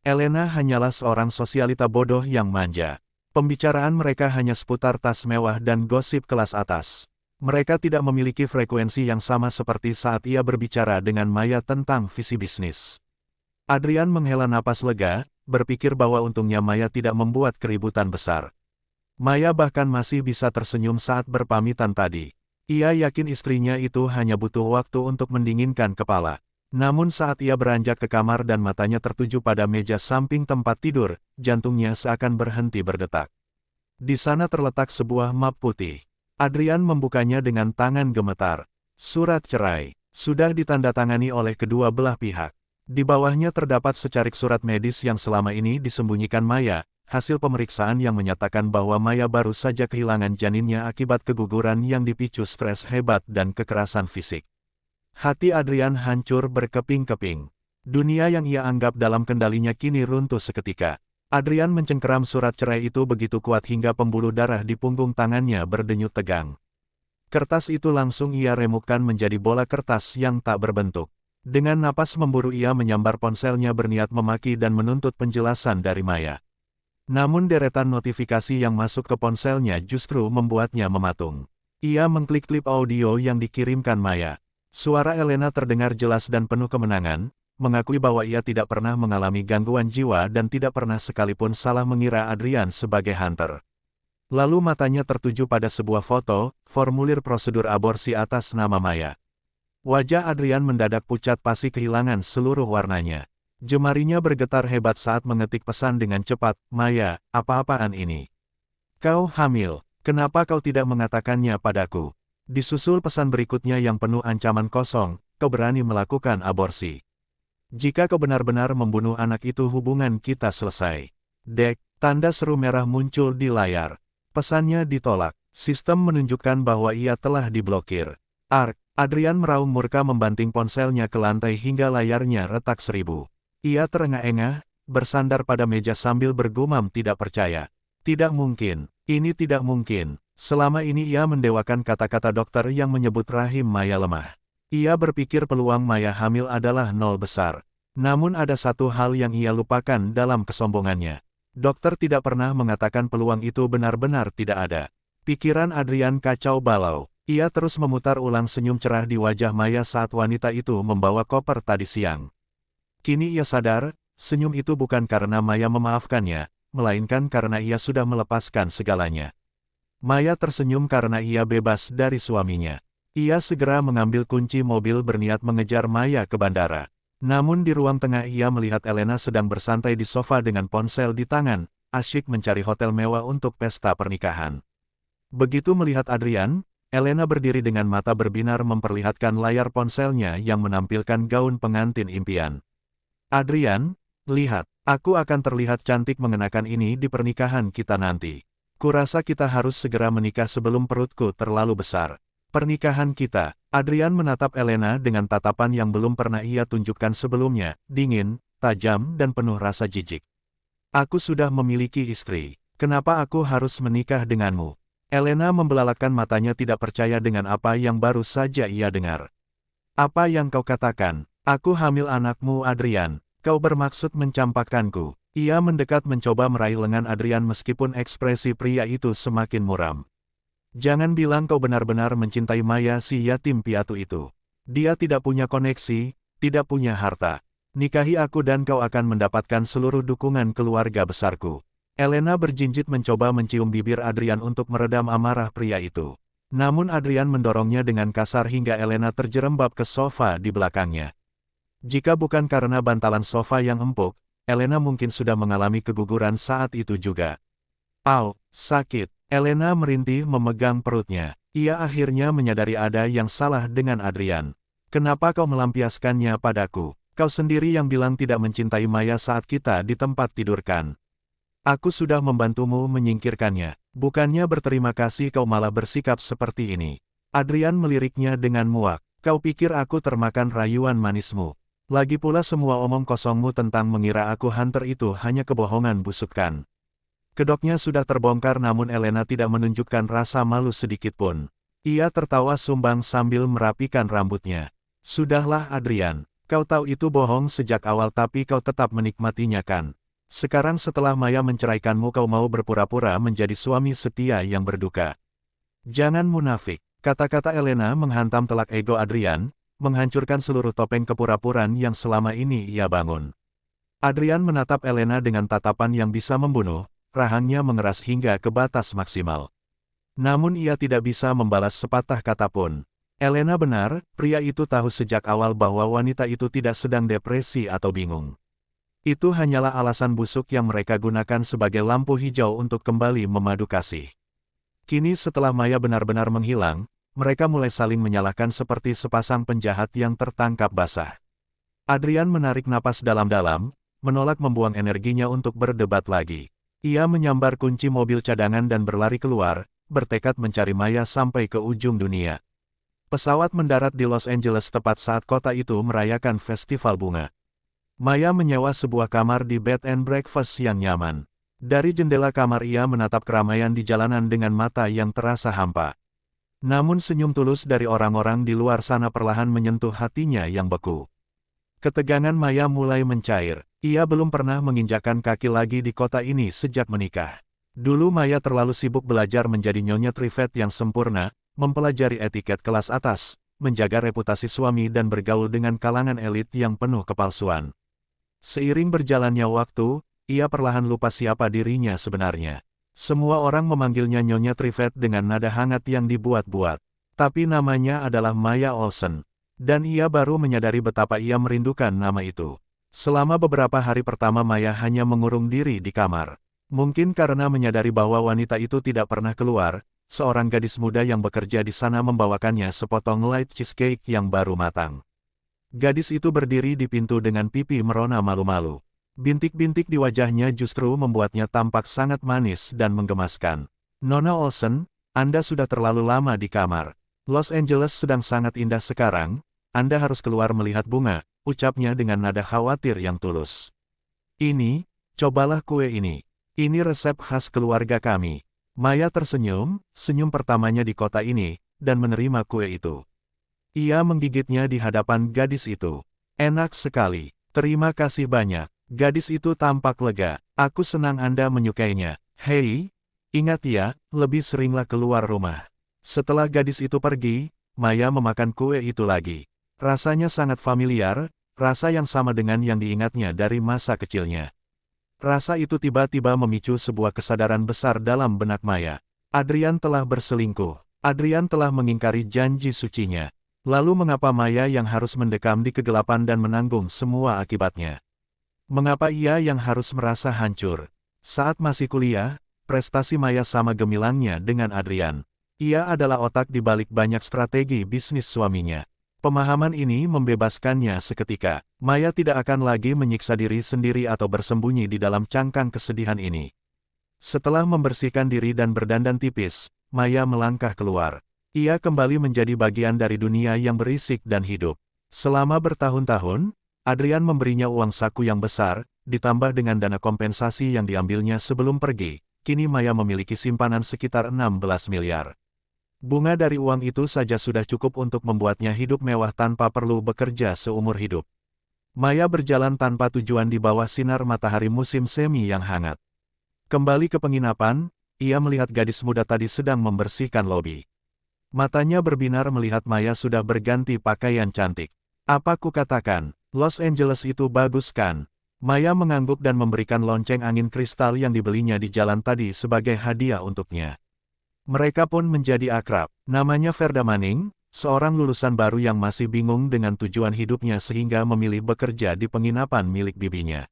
Elena hanyalah seorang sosialita bodoh yang manja. Pembicaraan mereka hanya seputar tas mewah dan gosip kelas atas. Mereka tidak memiliki frekuensi yang sama seperti saat ia berbicara dengan Maya tentang visi bisnis. Adrian menghela napas lega, berpikir bahwa untungnya Maya tidak membuat keributan besar. Maya bahkan masih bisa tersenyum saat berpamitan tadi. Ia yakin istrinya itu hanya butuh waktu untuk mendinginkan kepala. Namun saat ia beranjak ke kamar dan matanya tertuju pada meja samping tempat tidur, jantungnya seakan berhenti berdetak. Di sana terletak sebuah map putih. Adrian membukanya dengan tangan gemetar. Surat cerai. Sudah ditandatangani oleh kedua belah pihak. Di bawahnya terdapat secarik surat medis yang selama ini disembunyikan Maya. Hasil pemeriksaan yang menyatakan bahwa Maya baru saja kehilangan janinnya akibat keguguran yang dipicu stres hebat dan kekerasan fisik. Hati Adrian hancur berkeping-keping. Dunia yang ia anggap dalam kendalinya kini runtuh seketika. Adrian mencengkeram surat cerai itu begitu kuat hingga pembuluh darah di punggung tangannya berdenyut tegang. Kertas itu langsung ia remukkan menjadi bola kertas yang tak berbentuk. Dengan napas memburu ia menyambar ponselnya berniat memaki dan menuntut penjelasan dari Maya. Namun deretan notifikasi yang masuk ke ponselnya justru membuatnya mematung. Ia mengklik klip audio yang dikirimkan Maya. Suara Elena terdengar jelas dan penuh kemenangan, mengakui bahwa ia tidak pernah mengalami gangguan jiwa dan tidak pernah sekalipun salah mengira Adrian sebagai Hunter. Lalu matanya tertuju pada sebuah foto, formulir prosedur aborsi atas nama Maya. Wajah Adrian mendadak pucat pasi kehilangan seluruh warnanya. Jemarinya bergetar hebat saat mengetik pesan dengan cepat, Maya, apa-apaan ini? Kau hamil, kenapa kau tidak mengatakannya padaku? Disusul pesan berikutnya yang penuh ancaman kosong, kau berani melakukan aborsi. Jika kau benar-benar membunuh anak itu hubungan kita selesai. Dek, tanda seru merah muncul di layar. Pesannya ditolak, sistem menunjukkan bahwa ia telah diblokir. Adrian meraung murka membanting ponselnya ke lantai hingga layarnya retak 1000. Ia terengah-engah, bersandar pada meja sambil bergumam tidak percaya. Tidak mungkin, ini tidak mungkin. Selama ini ia mendewakan kata-kata dokter yang menyebut rahim Maya lemah. Ia berpikir peluang Maya hamil adalah nol besar. Namun ada satu hal yang ia lupakan dalam kesombongannya. Dokter tidak pernah mengatakan peluang itu benar-benar tidak ada. Pikiran Adrian kacau balau. Ia terus memutar ulang senyum cerah di wajah Maya saat wanita itu membawa koper tadi siang. Kini ia sadar, senyum itu bukan karena Maya memaafkannya, melainkan karena ia sudah melepaskan segalanya. Maya tersenyum karena ia bebas dari suaminya. Ia segera mengambil kunci mobil berniat mengejar Maya ke bandara. Namun di ruang tengah ia melihat Elena sedang bersantai di sofa dengan ponsel di tangan, asyik mencari hotel mewah untuk pesta pernikahan. Begitu melihat Adrian, Elena berdiri dengan mata berbinar memperlihatkan layar ponselnya yang menampilkan gaun pengantin impian. Adrian, lihat, aku akan terlihat cantik mengenakan ini di pernikahan kita nanti. Kurasa kita harus segera menikah sebelum perutku terlalu besar. Pernikahan kita. Adrian menatap Elena dengan tatapan yang belum pernah ia tunjukkan sebelumnya, dingin, tajam dan penuh rasa jijik. Aku sudah memiliki istri. Kenapa aku harus menikah denganmu? Elena membelalakkan matanya tidak percaya dengan apa yang baru saja ia dengar. Apa yang kau katakan? Aku hamil anakmu Adrian, kau bermaksud mencampakkanku. Ia mendekat mencoba meraih lengan Adrian meskipun ekspresi pria itu semakin muram. Jangan bilang kau benar-benar mencintai Maya si yatim piatu itu. Dia tidak punya koneksi, tidak punya harta. Nikahi aku dan kau akan mendapatkan seluruh dukungan keluarga besarku. Elena berjinjit mencoba mencium bibir Adrian untuk meredam amarah pria itu. Namun Adrian mendorongnya dengan kasar hingga Elena terjerembab ke sofa di belakangnya. Jika bukan karena bantalan sofa yang empuk, Elena mungkin sudah mengalami keguguran saat itu juga. Au, sakit. Elena merintih memegang perutnya. Ia akhirnya menyadari ada yang salah dengan Adrian. Kenapa kau melampiaskannya padaku? Kau sendiri yang bilang tidak mencintai Maya saat kita di tempat tidurkan. Aku sudah membantumu menyingkirkannya. Bukannya berterima kasih kau malah bersikap seperti ini. Adrian meliriknya dengan muak. Kau pikir aku termakan rayuan manismu. Lagi pula semua omong kosongmu tentang mengira aku hunter itu hanya kebohongan busukkan. Kedoknya sudah terbongkar namun Elena tidak menunjukkan rasa malu sedikitpun. Ia tertawa sumbang sambil merapikan rambutnya. Sudahlah Adrian. Kau tahu itu bohong sejak awal tapi kau tetap menikmatinya kan? Sekarang setelah Maya menceraikanmu kau mau berpura-pura menjadi suami setia yang berduka. Jangan munafik. Kata-kata Elena menghantam telak ego Adrian, menghancurkan seluruh topeng kepura-puraan yang selama ini ia bangun. Adrian menatap Elena dengan tatapan yang bisa membunuh, rahangnya mengeras hingga ke batas maksimal. Namun ia tidak bisa membalas sepatah kata pun. Elena benar, pria itu tahu sejak awal bahwa wanita itu tidak sedang depresi atau bingung. Itu hanyalah alasan busuk yang mereka gunakan sebagai lampu hijau untuk kembali memadu kasih. Kini setelah Maya benar-benar menghilang, mereka mulai saling menyalahkan seperti sepasang penjahat yang tertangkap basah. Adrian menarik napas dalam-dalam, menolak membuang energinya untuk berdebat lagi. Ia menyambar kunci mobil cadangan dan berlari keluar, bertekad mencari Maya sampai ke ujung dunia. Pesawat mendarat di Los Angeles tepat saat kota itu merayakan festival bunga. Maya menyewa sebuah kamar di bed and breakfast yang nyaman. Dari jendela kamar ia menatap keramaian di jalanan dengan mata yang terasa hampa. Namun senyum tulus dari orang-orang di luar sana perlahan menyentuh hatinya yang beku. Ketegangan Maya mulai mencair. Ia belum pernah menginjakkan kaki lagi di kota ini sejak menikah. Dulu Maya terlalu sibuk belajar menjadi nyonya Trivet yang sempurna, mempelajari etiket kelas atas, menjaga reputasi suami dan bergaul dengan kalangan elit yang penuh kepalsuan. Seiring berjalannya waktu, ia perlahan lupa siapa dirinya sebenarnya. Semua orang memanggilnya Nyonya Trivet dengan nada hangat yang dibuat-buat. Tapi namanya adalah Maya Olsen. Dan ia baru menyadari betapa ia merindukan nama itu. Selama beberapa hari pertama Maya hanya mengurung diri di kamar. Mungkin karena menyadari bahwa wanita itu tidak pernah keluar, seorang gadis muda yang bekerja di sana membawakannya sepotong light cheesecake yang baru matang. Gadis itu berdiri di pintu dengan pipi merona malu-malu. Bintik-bintik di wajahnya justru membuatnya tampak sangat manis dan menggemaskan. Nona Olsen, Anda sudah terlalu lama di kamar. Los Angeles sedang sangat indah sekarang, Anda harus keluar melihat bunga, ucapnya dengan nada khawatir yang tulus. Ini, cobalah kue ini. Ini resep khas keluarga kami. Maya tersenyum, senyum pertamanya di kota ini, dan menerima kue itu. Ia menggigitnya di hadapan gadis itu. Enak sekali. Terima kasih banyak. Gadis itu tampak lega. Aku senang Anda menyukainya. Hei, ingat ya, lebih seringlah keluar rumah. Setelah gadis itu pergi, Maya memakan kue itu lagi. Rasanya sangat familiar, rasa yang sama dengan yang diingatnya dari masa kecilnya. Rasa itu tiba-tiba memicu sebuah kesadaran besar dalam benak Maya. Adrian telah berselingkuh. Adrian telah mengingkari janji sucinya. Lalu mengapa Maya yang harus mendekam di kegelapan dan menanggung semua akibatnya? Mengapa ia yang harus merasa hancur? Saat masih kuliah, prestasi Maya sama gemilangnya dengan Adrian. Ia adalah otak di balik banyak strategi bisnis suaminya. Pemahaman ini membebaskannya seketika. Maya tidak akan lagi menyiksa diri sendiri atau bersembunyi di dalam cangkang kesedihan ini. Setelah membersihkan diri dan berdandan tipis, Maya melangkah keluar. Ia kembali menjadi bagian dari dunia yang berisik dan hidup. Selama bertahun-tahun, Adrian memberinya uang saku yang besar, ditambah dengan dana kompensasi yang diambilnya sebelum pergi. Kini Maya memiliki simpanan sekitar 16 miliar. Bunga dari uang itu saja sudah cukup untuk membuatnya hidup mewah tanpa perlu bekerja seumur hidup. Maya berjalan tanpa tujuan di bawah sinar matahari musim semi yang hangat. Kembali ke penginapan, ia melihat gadis muda tadi sedang membersihkan lobi. Matanya berbinar melihat Maya sudah berganti pakaian cantik. Apa ku katakan, Los Angeles itu bagus kan? Maya mengangguk dan memberikan lonceng angin kristal yang dibelinya di jalan tadi sebagai hadiah untuknya. Mereka pun menjadi akrab. Namanya Verda Manning, seorang lulusan baru yang masih bingung dengan tujuan hidupnya sehingga memilih bekerja di penginapan milik bibinya.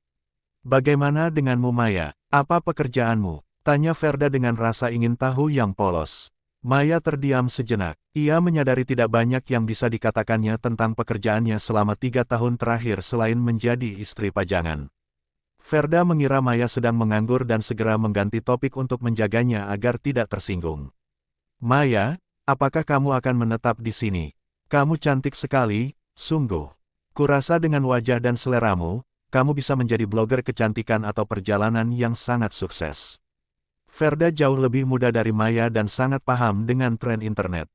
"Bagaimana denganmu Maya? Apa pekerjaanmu?" tanya Verda dengan rasa ingin tahu yang polos. Maya terdiam sejenak. Ia menyadari tidak banyak yang bisa dikatakannya tentang pekerjaannya selama 3 tahun terakhir selain menjadi istri pajangan. Verda mengira Maya sedang menganggur dan segera mengganti topik untuk menjaganya agar tidak tersinggung. "Maya, apakah kamu akan menetap di sini? Kamu cantik sekali, sungguh. Kurasa dengan wajah dan seleramu, kamu bisa menjadi blogger kecantikan atau perjalanan yang sangat sukses." Verda jauh lebih muda dari Maya dan sangat paham dengan tren internet.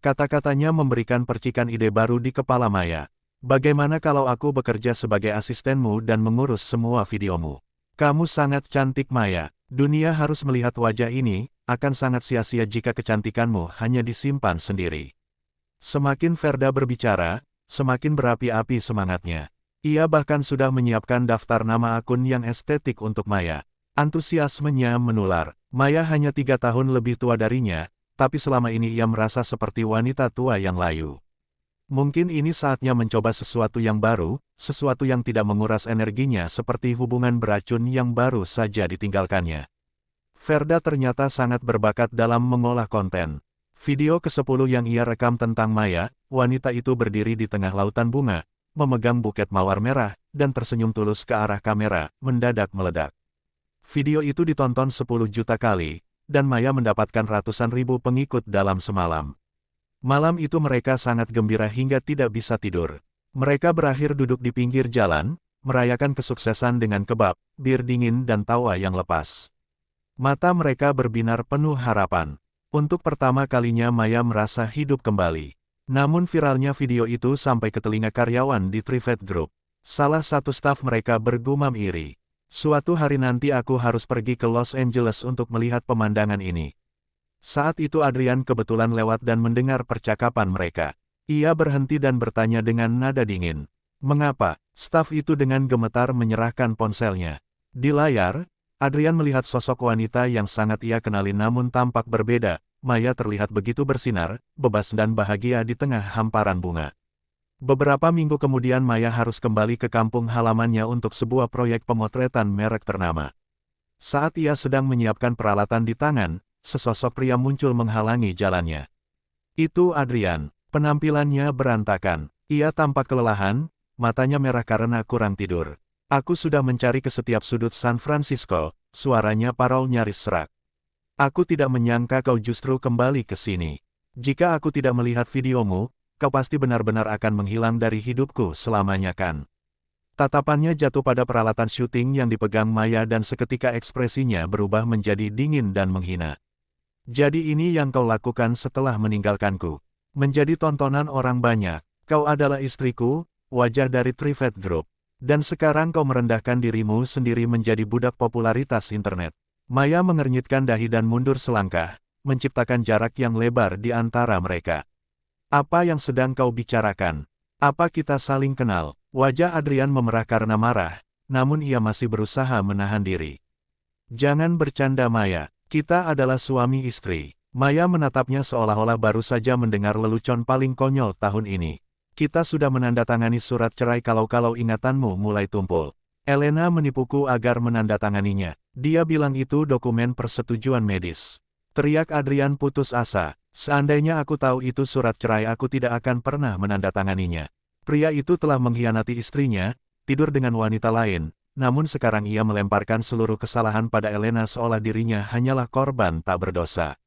Kata-katanya memberikan percikan ide baru di kepala Maya. "Bagaimana kalau aku bekerja sebagai asistenmu dan mengurus semua videomu? Kamu sangat cantik Maya. Dunia harus melihat wajah ini, akan sangat sia-sia jika kecantikanmu hanya disimpan sendiri." Semakin Verda berbicara, semakin berapi-api semangatnya. Ia bahkan sudah menyiapkan daftar nama akun yang estetik untuk Maya. Antusiasmenya menular. Maya hanya 3 tahun lebih tua darinya, tapi selama ini ia merasa seperti wanita tua yang layu. Mungkin ini saatnya mencoba sesuatu yang baru, sesuatu yang tidak menguras energinya seperti hubungan beracun yang baru saja ditinggalkannya. Verda ternyata sangat berbakat dalam mengolah konten. Video ke-10 yang ia rekam tentang Maya, wanita itu berdiri di tengah lautan bunga, memegang buket mawar merah, dan tersenyum tulus ke arah kamera, mendadak meledak. Video itu ditonton 10 juta kali, dan Maya mendapatkan ratusan ribu pengikut dalam semalam. Malam itu mereka sangat gembira hingga tidak bisa tidur. Mereka berakhir duduk di pinggir jalan, merayakan kesuksesan dengan kebab, bir dingin dan tawa yang lepas. Mata mereka berbinar penuh harapan. Untuk pertama kalinya Maya merasa hidup kembali. Namun viralnya video itu sampai ke telinga karyawan di Trivet Group. Salah satu staf mereka bergumam iri. "Suatu hari nanti aku harus pergi ke Los Angeles untuk melihat pemandangan ini." Saat itu Adrian kebetulan lewat dan mendengar percakapan mereka. Ia berhenti dan bertanya dengan nada dingin. "Mengapa?" Staf itu dengan gemetar menyerahkan ponselnya. Di layar, Adrian melihat sosok wanita yang sangat ia kenali namun tampak berbeda. Maya terlihat begitu bersinar, bebas dan bahagia di tengah hamparan bunga. Beberapa minggu kemudian Maya harus kembali ke kampung halamannya untuk sebuah proyek pemotretan merek ternama. Saat ia sedang menyiapkan peralatan di tangan, sesosok pria muncul menghalangi jalannya. Itu Adrian. Penampilannya berantakan. Ia tampak kelelahan, matanya merah karena kurang tidur. "Aku sudah mencari ke setiap sudut San Francisco," suaranya parau nyaris serak. "Aku tidak menyangka kau justru kembali ke sini. Jika aku tidak melihat videomu, kau pasti benar-benar akan menghilang dari hidupku selamanya kan?" Tatapannya jatuh pada peralatan syuting yang dipegang Maya dan seketika ekspresinya berubah menjadi dingin dan menghina. "Jadi ini yang kau lakukan setelah meninggalkanku. Menjadi tontonan orang banyak. Kau adalah istriku, wajah dari Trivet Group. Dan sekarang kau merendahkan dirimu sendiri menjadi budak popularitas internet." Maya mengernyitkan dahi dan mundur selangkah, menciptakan jarak yang lebar di antara mereka. "Apa yang sedang kau bicarakan? Apa kita saling kenal?" Wajah Adrian memerah karena marah, namun ia masih berusaha menahan diri. "Jangan bercanda Maya, kita adalah suami istri." Maya menatapnya seolah-olah baru saja mendengar lelucon paling konyol tahun ini. "Kita sudah menandatangani surat cerai kalau ingatanmu mulai tumpul. Elena menipuku agar menandatanganinya. Dia bilang itu dokumen persetujuan medis." Teriak Adrian putus asa. "Seandainya aku tahu itu surat cerai aku tidak akan pernah menandatanganinya. Pria itu telah mengkhianati istrinya, tidur dengan wanita lain, namun sekarang ia melemparkan seluruh kesalahan pada Elena seolah dirinya hanyalah korban tak berdosa."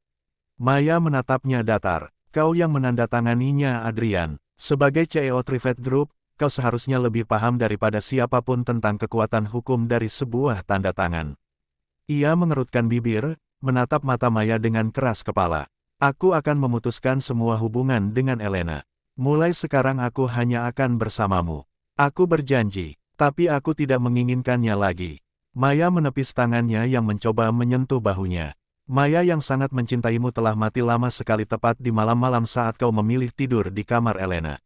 Maya menatapnya datar. "Kau yang menandatanganinya Adrian. Sebagai CEO Trivet Group, kau seharusnya lebih paham daripada siapapun tentang kekuatan hukum dari sebuah tanda tangan." Ia mengerutkan bibir, menatap mata Maya dengan keras kepala. "Aku akan memutuskan semua hubungan dengan Elena. Mulai sekarang aku hanya akan bersamamu. Aku berjanji, tapi aku tidak menginginkannya lagi." Maya menepis tangannya yang mencoba menyentuh bahunya. "Maya yang sangat mencintaimu telah mati lama sekali tepat di malam-malam saat kau memilih tidur di kamar Elena."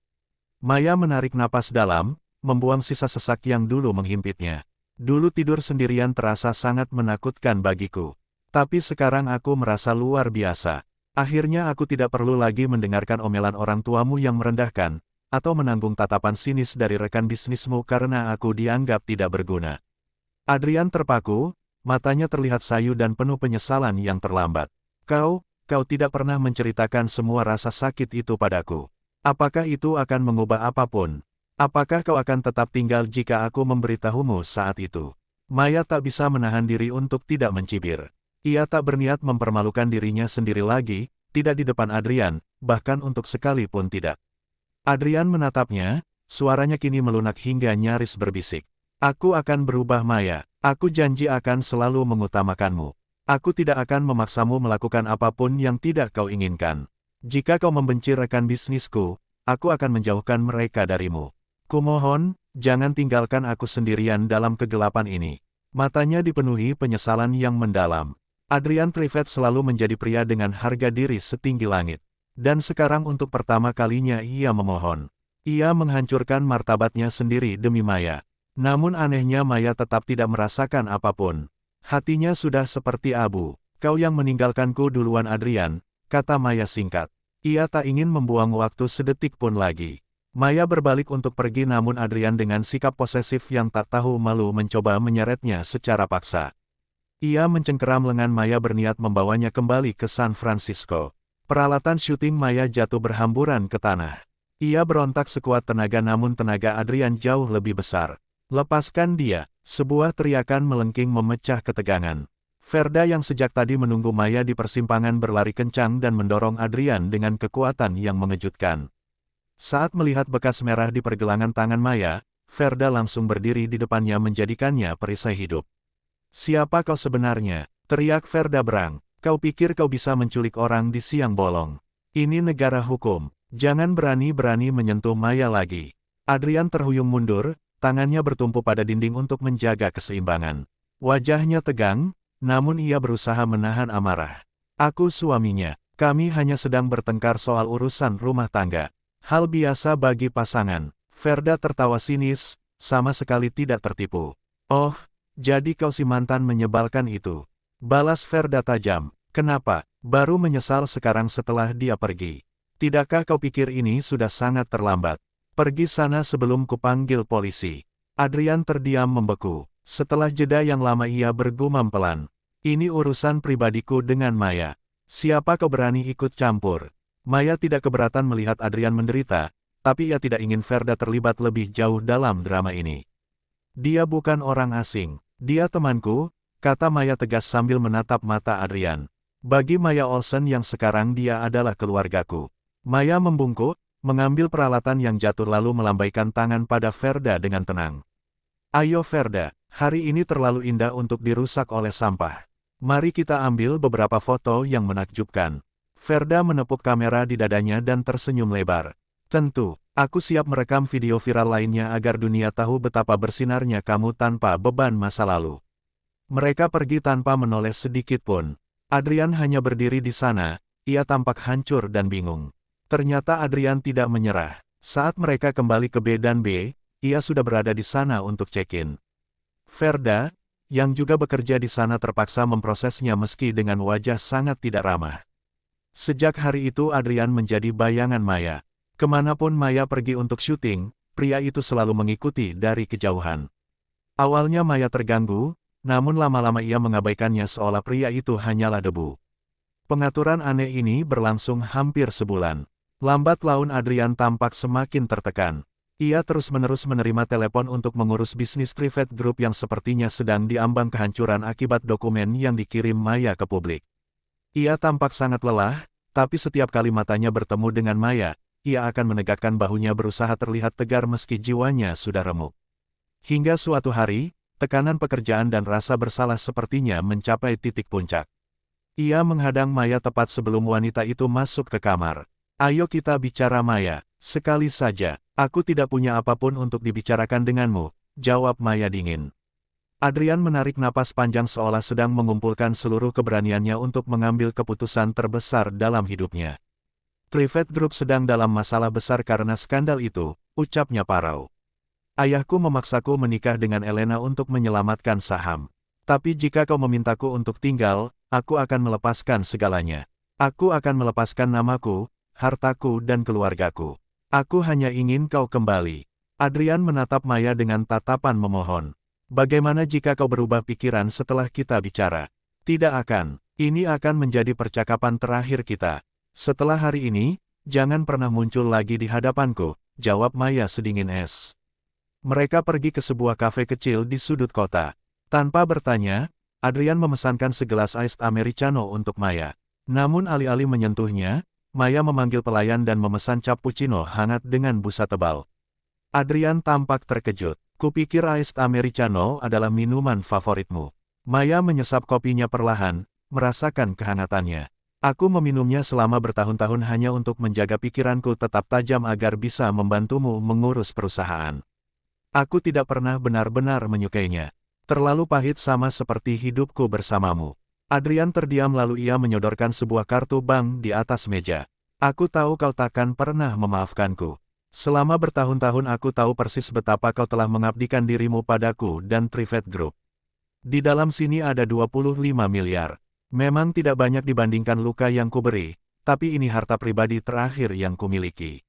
Maya menarik napas dalam, membuang sisa sesak yang dulu menghimpitnya. Dulu tidur sendirian terasa sangat menakutkan bagiku. Tapi sekarang aku merasa luar biasa. Akhirnya aku tidak perlu lagi mendengarkan omelan orang tuamu yang merendahkan, atau menanggung tatapan sinis dari rekan bisnismu karena aku dianggap tidak berguna. Adrian terpaku, matanya terlihat sayu dan penuh penyesalan yang terlambat. Kau tidak pernah menceritakan semua rasa sakit itu padaku. Apakah itu akan mengubah apapun? Apakah kau akan tetap tinggal jika aku memberitahumu saat itu? Maya tak bisa menahan diri untuk tidak mencibir. Ia tak berniat mempermalukan dirinya sendiri lagi, tidak di depan Adrian, bahkan untuk sekali pun tidak. Adrian menatapnya, suaranya kini melunak hingga nyaris berbisik. Aku akan berubah Maya, aku janji akan selalu mengutamakanmu. Aku tidak akan memaksamu melakukan apapun yang tidak kau inginkan. Jika kau membenci rekan bisnisku, aku akan menjauhkan mereka darimu. Kumohon, jangan tinggalkan aku sendirian dalam kegelapan ini. Matanya dipenuhi penyesalan yang mendalam. Adrian Trivet selalu menjadi pria dengan harga diri setinggi langit. Dan sekarang untuk pertama kalinya ia memohon. Ia menghancurkan martabatnya sendiri demi Maya. Namun anehnya Maya tetap tidak merasakan apapun. Hatinya sudah seperti abu. Kau yang meninggalkanku duluan Adrian, kata Maya singkat. Ia tak ingin membuang waktu sedetik pun lagi. Maya berbalik untuk pergi namun Adrian dengan sikap posesif yang tak tahu malu mencoba menyeretnya secara paksa. Ia mencengkeram lengan Maya berniat membawanya kembali ke San Francisco. Peralatan syuting Maya jatuh berhamburan ke tanah. Ia berontak sekuat tenaga namun tenaga Adrian jauh lebih besar. Lepaskan dia, sebuah teriakan melengking memecah ketegangan. Verda yang sejak tadi menunggu Maya di persimpangan berlari kencang dan mendorong Adrian dengan kekuatan yang mengejutkan. Saat melihat bekas merah di pergelangan tangan Maya, Verda langsung berdiri di depannya menjadikannya perisai hidup. Siapa kau sebenarnya? Teriak Verda berang. Kau pikir kau bisa menculik orang di siang bolong? Ini negara hukum. Jangan berani-berani menyentuh Maya lagi. Adrian terhuyung mundur, tangannya bertumpu pada dinding untuk menjaga keseimbangan. Wajahnya tegang, namun ia berusaha menahan amarah. Aku suaminya. Kami hanya sedang bertengkar soal urusan rumah tangga. Hal biasa bagi pasangan. Verda tertawa sinis, sama sekali tidak tertipu. Oh, jadi kau si mantan menyebalkan itu. Balas Verda tajam. Kenapa? Baru menyesal sekarang setelah dia pergi. Tidakkah kau pikir ini sudah sangat terlambat? Pergi sana sebelum kupanggil polisi. Adrian terdiam membeku. Setelah jeda yang lama ia bergumam pelan. Ini urusan pribadiku dengan Maya. Siapa kau berani ikut campur? Maya tidak keberatan melihat Adrian menderita, tapi ia tidak ingin Verda terlibat lebih jauh dalam drama ini. Dia bukan orang asing. Dia temanku, kata Maya tegas sambil menatap mata Adrian. Bagi Maya Olsen yang sekarang dia adalah keluargaku. Maya membungkuk, mengambil peralatan yang jatuh lalu melambaikan tangan pada Verda dengan tenang. Ayo Verda, hari ini terlalu indah untuk dirusak oleh sampah. Mari kita ambil beberapa foto yang menakjubkan. Verda menepuk kamera di dadanya dan tersenyum lebar. Tentu, aku siap merekam video viral lainnya agar dunia tahu betapa bersinarnya kamu tanpa beban masa lalu. Mereka pergi tanpa menoleh sedikit pun. Adrian hanya berdiri di sana, ia tampak hancur dan bingung. Ternyata Adrian tidak menyerah. Saat mereka kembali ke B dan B, ia sudah berada di sana untuk check-in. Verda, yang juga bekerja di sana terpaksa memprosesnya meski dengan wajah sangat tidak ramah. Sejak hari itu Adrian menjadi bayangan Maya. Kemanapun Maya pergi untuk syuting, pria itu selalu mengikuti dari kejauhan. Awalnya Maya terganggu, namun lama-lama ia mengabaikannya seolah pria itu hanyalah debu. Pengaturan aneh ini berlangsung hampir sebulan. Lambat laun Adrian tampak semakin tertekan. Ia terus-menerus menerima telepon untuk mengurus bisnis Trivet Group yang sepertinya sedang diambang kehancuran akibat dokumen yang dikirim Maya ke publik. Ia tampak sangat lelah, tapi setiap kali matanya bertemu dengan Maya, ia akan menegakkan bahunya berusaha terlihat tegar meski jiwanya sudah remuk. Hingga suatu hari, tekanan pekerjaan dan rasa bersalah sepertinya mencapai titik puncak. Ia menghadang Maya tepat sebelum wanita itu masuk ke kamar. Ayo kita bicara Maya, sekali saja, aku tidak punya apapun untuk dibicarakan denganmu, jawab Maya dingin. Adrian menarik napas panjang seolah sedang mengumpulkan seluruh keberaniannya untuk mengambil keputusan terbesar dalam hidupnya. Trivet Group sedang dalam masalah besar karena skandal itu, ucapnya parau. Ayahku memaksaku menikah dengan Elena untuk menyelamatkan saham. Tapi jika kau memintaku untuk tinggal, aku akan melepaskan segalanya. Aku akan melepaskan namaku, hartaku dan keluargaku. Aku hanya ingin kau kembali. Adrian menatap Maya dengan tatapan memohon. Bagaimana jika kau berubah pikiran setelah kita bicara? Tidak akan. Ini akan menjadi percakapan terakhir kita. Setelah hari ini, jangan pernah muncul lagi di hadapanku, jawab Maya sedingin es. Mereka pergi ke sebuah kafe kecil di sudut kota. Tanpa bertanya, Adrian memesankan segelas iced americano untuk Maya. Namun alih-alih menyentuhnya, Maya memanggil pelayan dan memesan cappuccino hangat dengan busa tebal. Adrian tampak terkejut. Kupikir iced americano adalah minuman favoritmu. Maya menyesap kopinya perlahan, merasakan kehangatannya. Aku meminumnya selama bertahun-tahun hanya untuk menjaga pikiranku tetap tajam agar bisa membantumu mengurus perusahaan. Aku tidak pernah benar-benar menyukainya. Terlalu pahit sama seperti hidupku bersamamu. Adrian terdiam lalu ia menyodorkan sebuah kartu bank di atas meja. Aku tahu kau takkan pernah memaafkanku. Selama bertahun-tahun aku tahu persis betapa kau telah mengabdikan dirimu padaku dan Trivet Group. Di dalam sini ada 25 miliar. Memang tidak banyak dibandingkan luka yang kuberi, tapi ini harta pribadi terakhir yang kumiliki.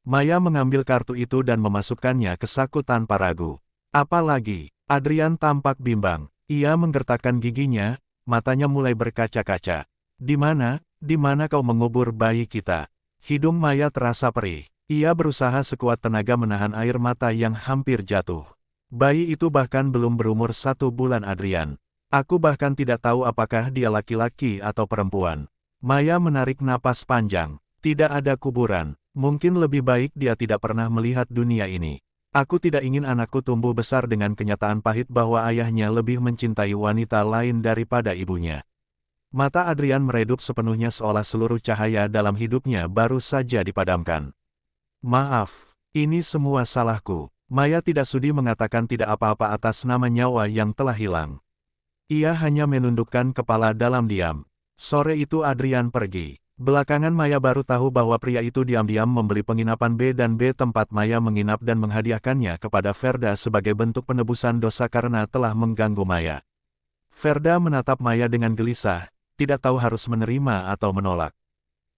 Maya mengambil kartu itu dan memasukkannya ke saku tanpa ragu. Apalagi, Adrian tampak bimbang. Ia menggertakkan giginya, matanya mulai berkaca-kaca. Di mana kau mengubur bayi kita? Hidung Maya terasa perih. Ia berusaha sekuat tenaga menahan air mata yang hampir jatuh. Bayi itu bahkan belum berumur 1 bulan Adrian. Aku bahkan tidak tahu apakah dia laki-laki atau perempuan. Maya menarik napas panjang. Tidak ada kuburan. Mungkin lebih baik dia tidak pernah melihat dunia ini. Aku tidak ingin anakku tumbuh besar dengan kenyataan pahit bahwa ayahnya lebih mencintai wanita lain daripada ibunya. Mata Adrian meredup sepenuhnya seolah seluruh cahaya dalam hidupnya baru saja dipadamkan. Maaf, ini semua salahku. Maya tidak sudi mengatakan tidak apa-apa atas nama nyawa yang telah hilang. Ia hanya menundukkan kepala dalam diam. Sore itu Adrian pergi. Belakangan Maya baru tahu bahwa pria itu diam-diam membeli penginapan B dan B tempat Maya menginap dan menghadiahkannya kepada Verda sebagai bentuk penebusan dosa karena telah mengganggu Maya. Verda menatap Maya dengan gelisah, tidak tahu harus menerima atau menolak.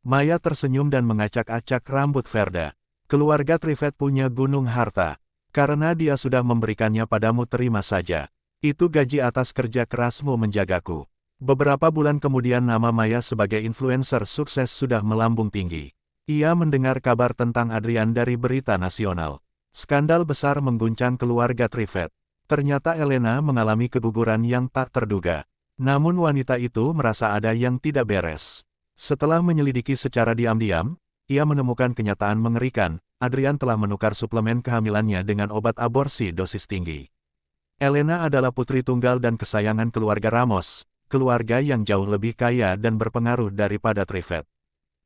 Maya tersenyum dan mengacak-acak rambut Verda. Keluarga Trivet punya gunung harta. Karena dia sudah memberikannya padamu terima saja. Itu gaji atas kerja kerasmu menjagaku. Beberapa bulan kemudian nama Maya sebagai influencer sukses sudah melambung tinggi. Ia mendengar kabar tentang Adrian dari berita nasional. Skandal besar mengguncang keluarga Trivet. Ternyata Elena mengalami keguguran yang tak terduga. Namun wanita itu merasa ada yang tidak beres. Setelah menyelidiki secara diam-diam, ia menemukan kenyataan mengerikan. Adrian telah menukar suplemen kehamilannya dengan obat aborsi dosis tinggi. Elena adalah putri tunggal dan kesayangan keluarga Ramos, keluarga yang jauh lebih kaya dan berpengaruh daripada Trivet.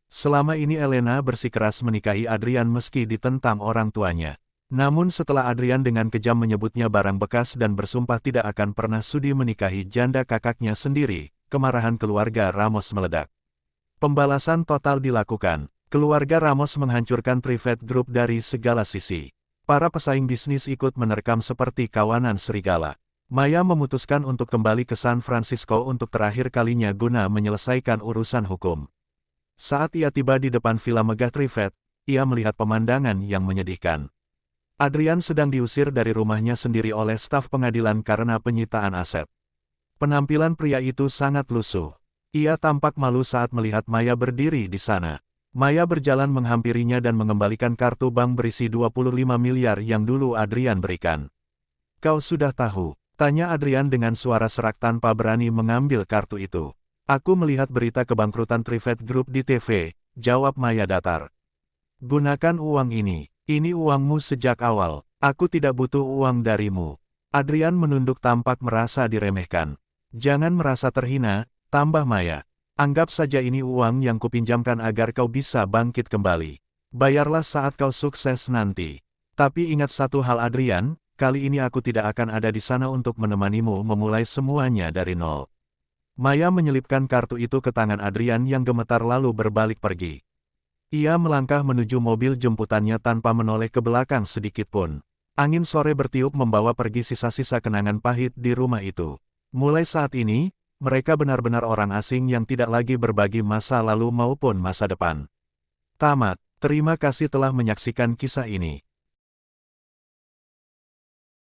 Selama ini Elena bersikeras menikahi Adrian meski ditentang orang tuanya. Namun setelah Adrian dengan kejam menyebutnya barang bekas dan bersumpah tidak akan pernah sudi menikahi janda kakaknya sendiri, kemarahan keluarga Ramos meledak. Pembalasan total dilakukan. Keluarga Ramos menghancurkan Trivet Group dari segala sisi. Para pesaing bisnis ikut menerkam seperti kawanan serigala. Maya memutuskan untuk kembali ke San Francisco untuk terakhir kalinya guna menyelesaikan urusan hukum. Saat ia tiba di depan villa megah Trivet, ia melihat pemandangan yang menyedihkan. Adrian sedang diusir dari rumahnya sendiri oleh staf pengadilan karena penyitaan aset. Penampilan pria itu sangat lusuh. Ia tampak malu saat melihat Maya berdiri di sana. Maya berjalan menghampirinya dan mengembalikan kartu bank berisi 25 miliar yang dulu Adrian berikan. Kau sudah tahu? Tanya Adrian dengan suara serak tanpa berani mengambil kartu itu. Aku melihat berita kebangkrutan Trivet Group di TV, jawab Maya datar. Gunakan uang ini uangmu sejak awal, aku tidak butuh uang darimu. Adrian menunduk tampak merasa diremehkan. Jangan merasa terhina, tambah Maya. Anggap saja ini uang yang kupinjamkan agar kau bisa bangkit kembali. Bayarlah saat kau sukses nanti. Tapi ingat satu hal Adrian, kali ini aku tidak akan ada di sana untuk menemanimu memulai semuanya dari nol. Maya menyelipkan kartu itu ke tangan Adrian yang gemetar lalu berbalik pergi. Ia melangkah menuju mobil jemputannya tanpa menoleh ke belakang sedikit pun. Angin sore bertiup membawa pergi sisa-sisa kenangan pahit di rumah itu. Mulai saat ini, mereka benar-benar orang asing yang tidak lagi berbagi masa lalu maupun masa depan. Tamat. Terima kasih telah menyaksikan kisah ini.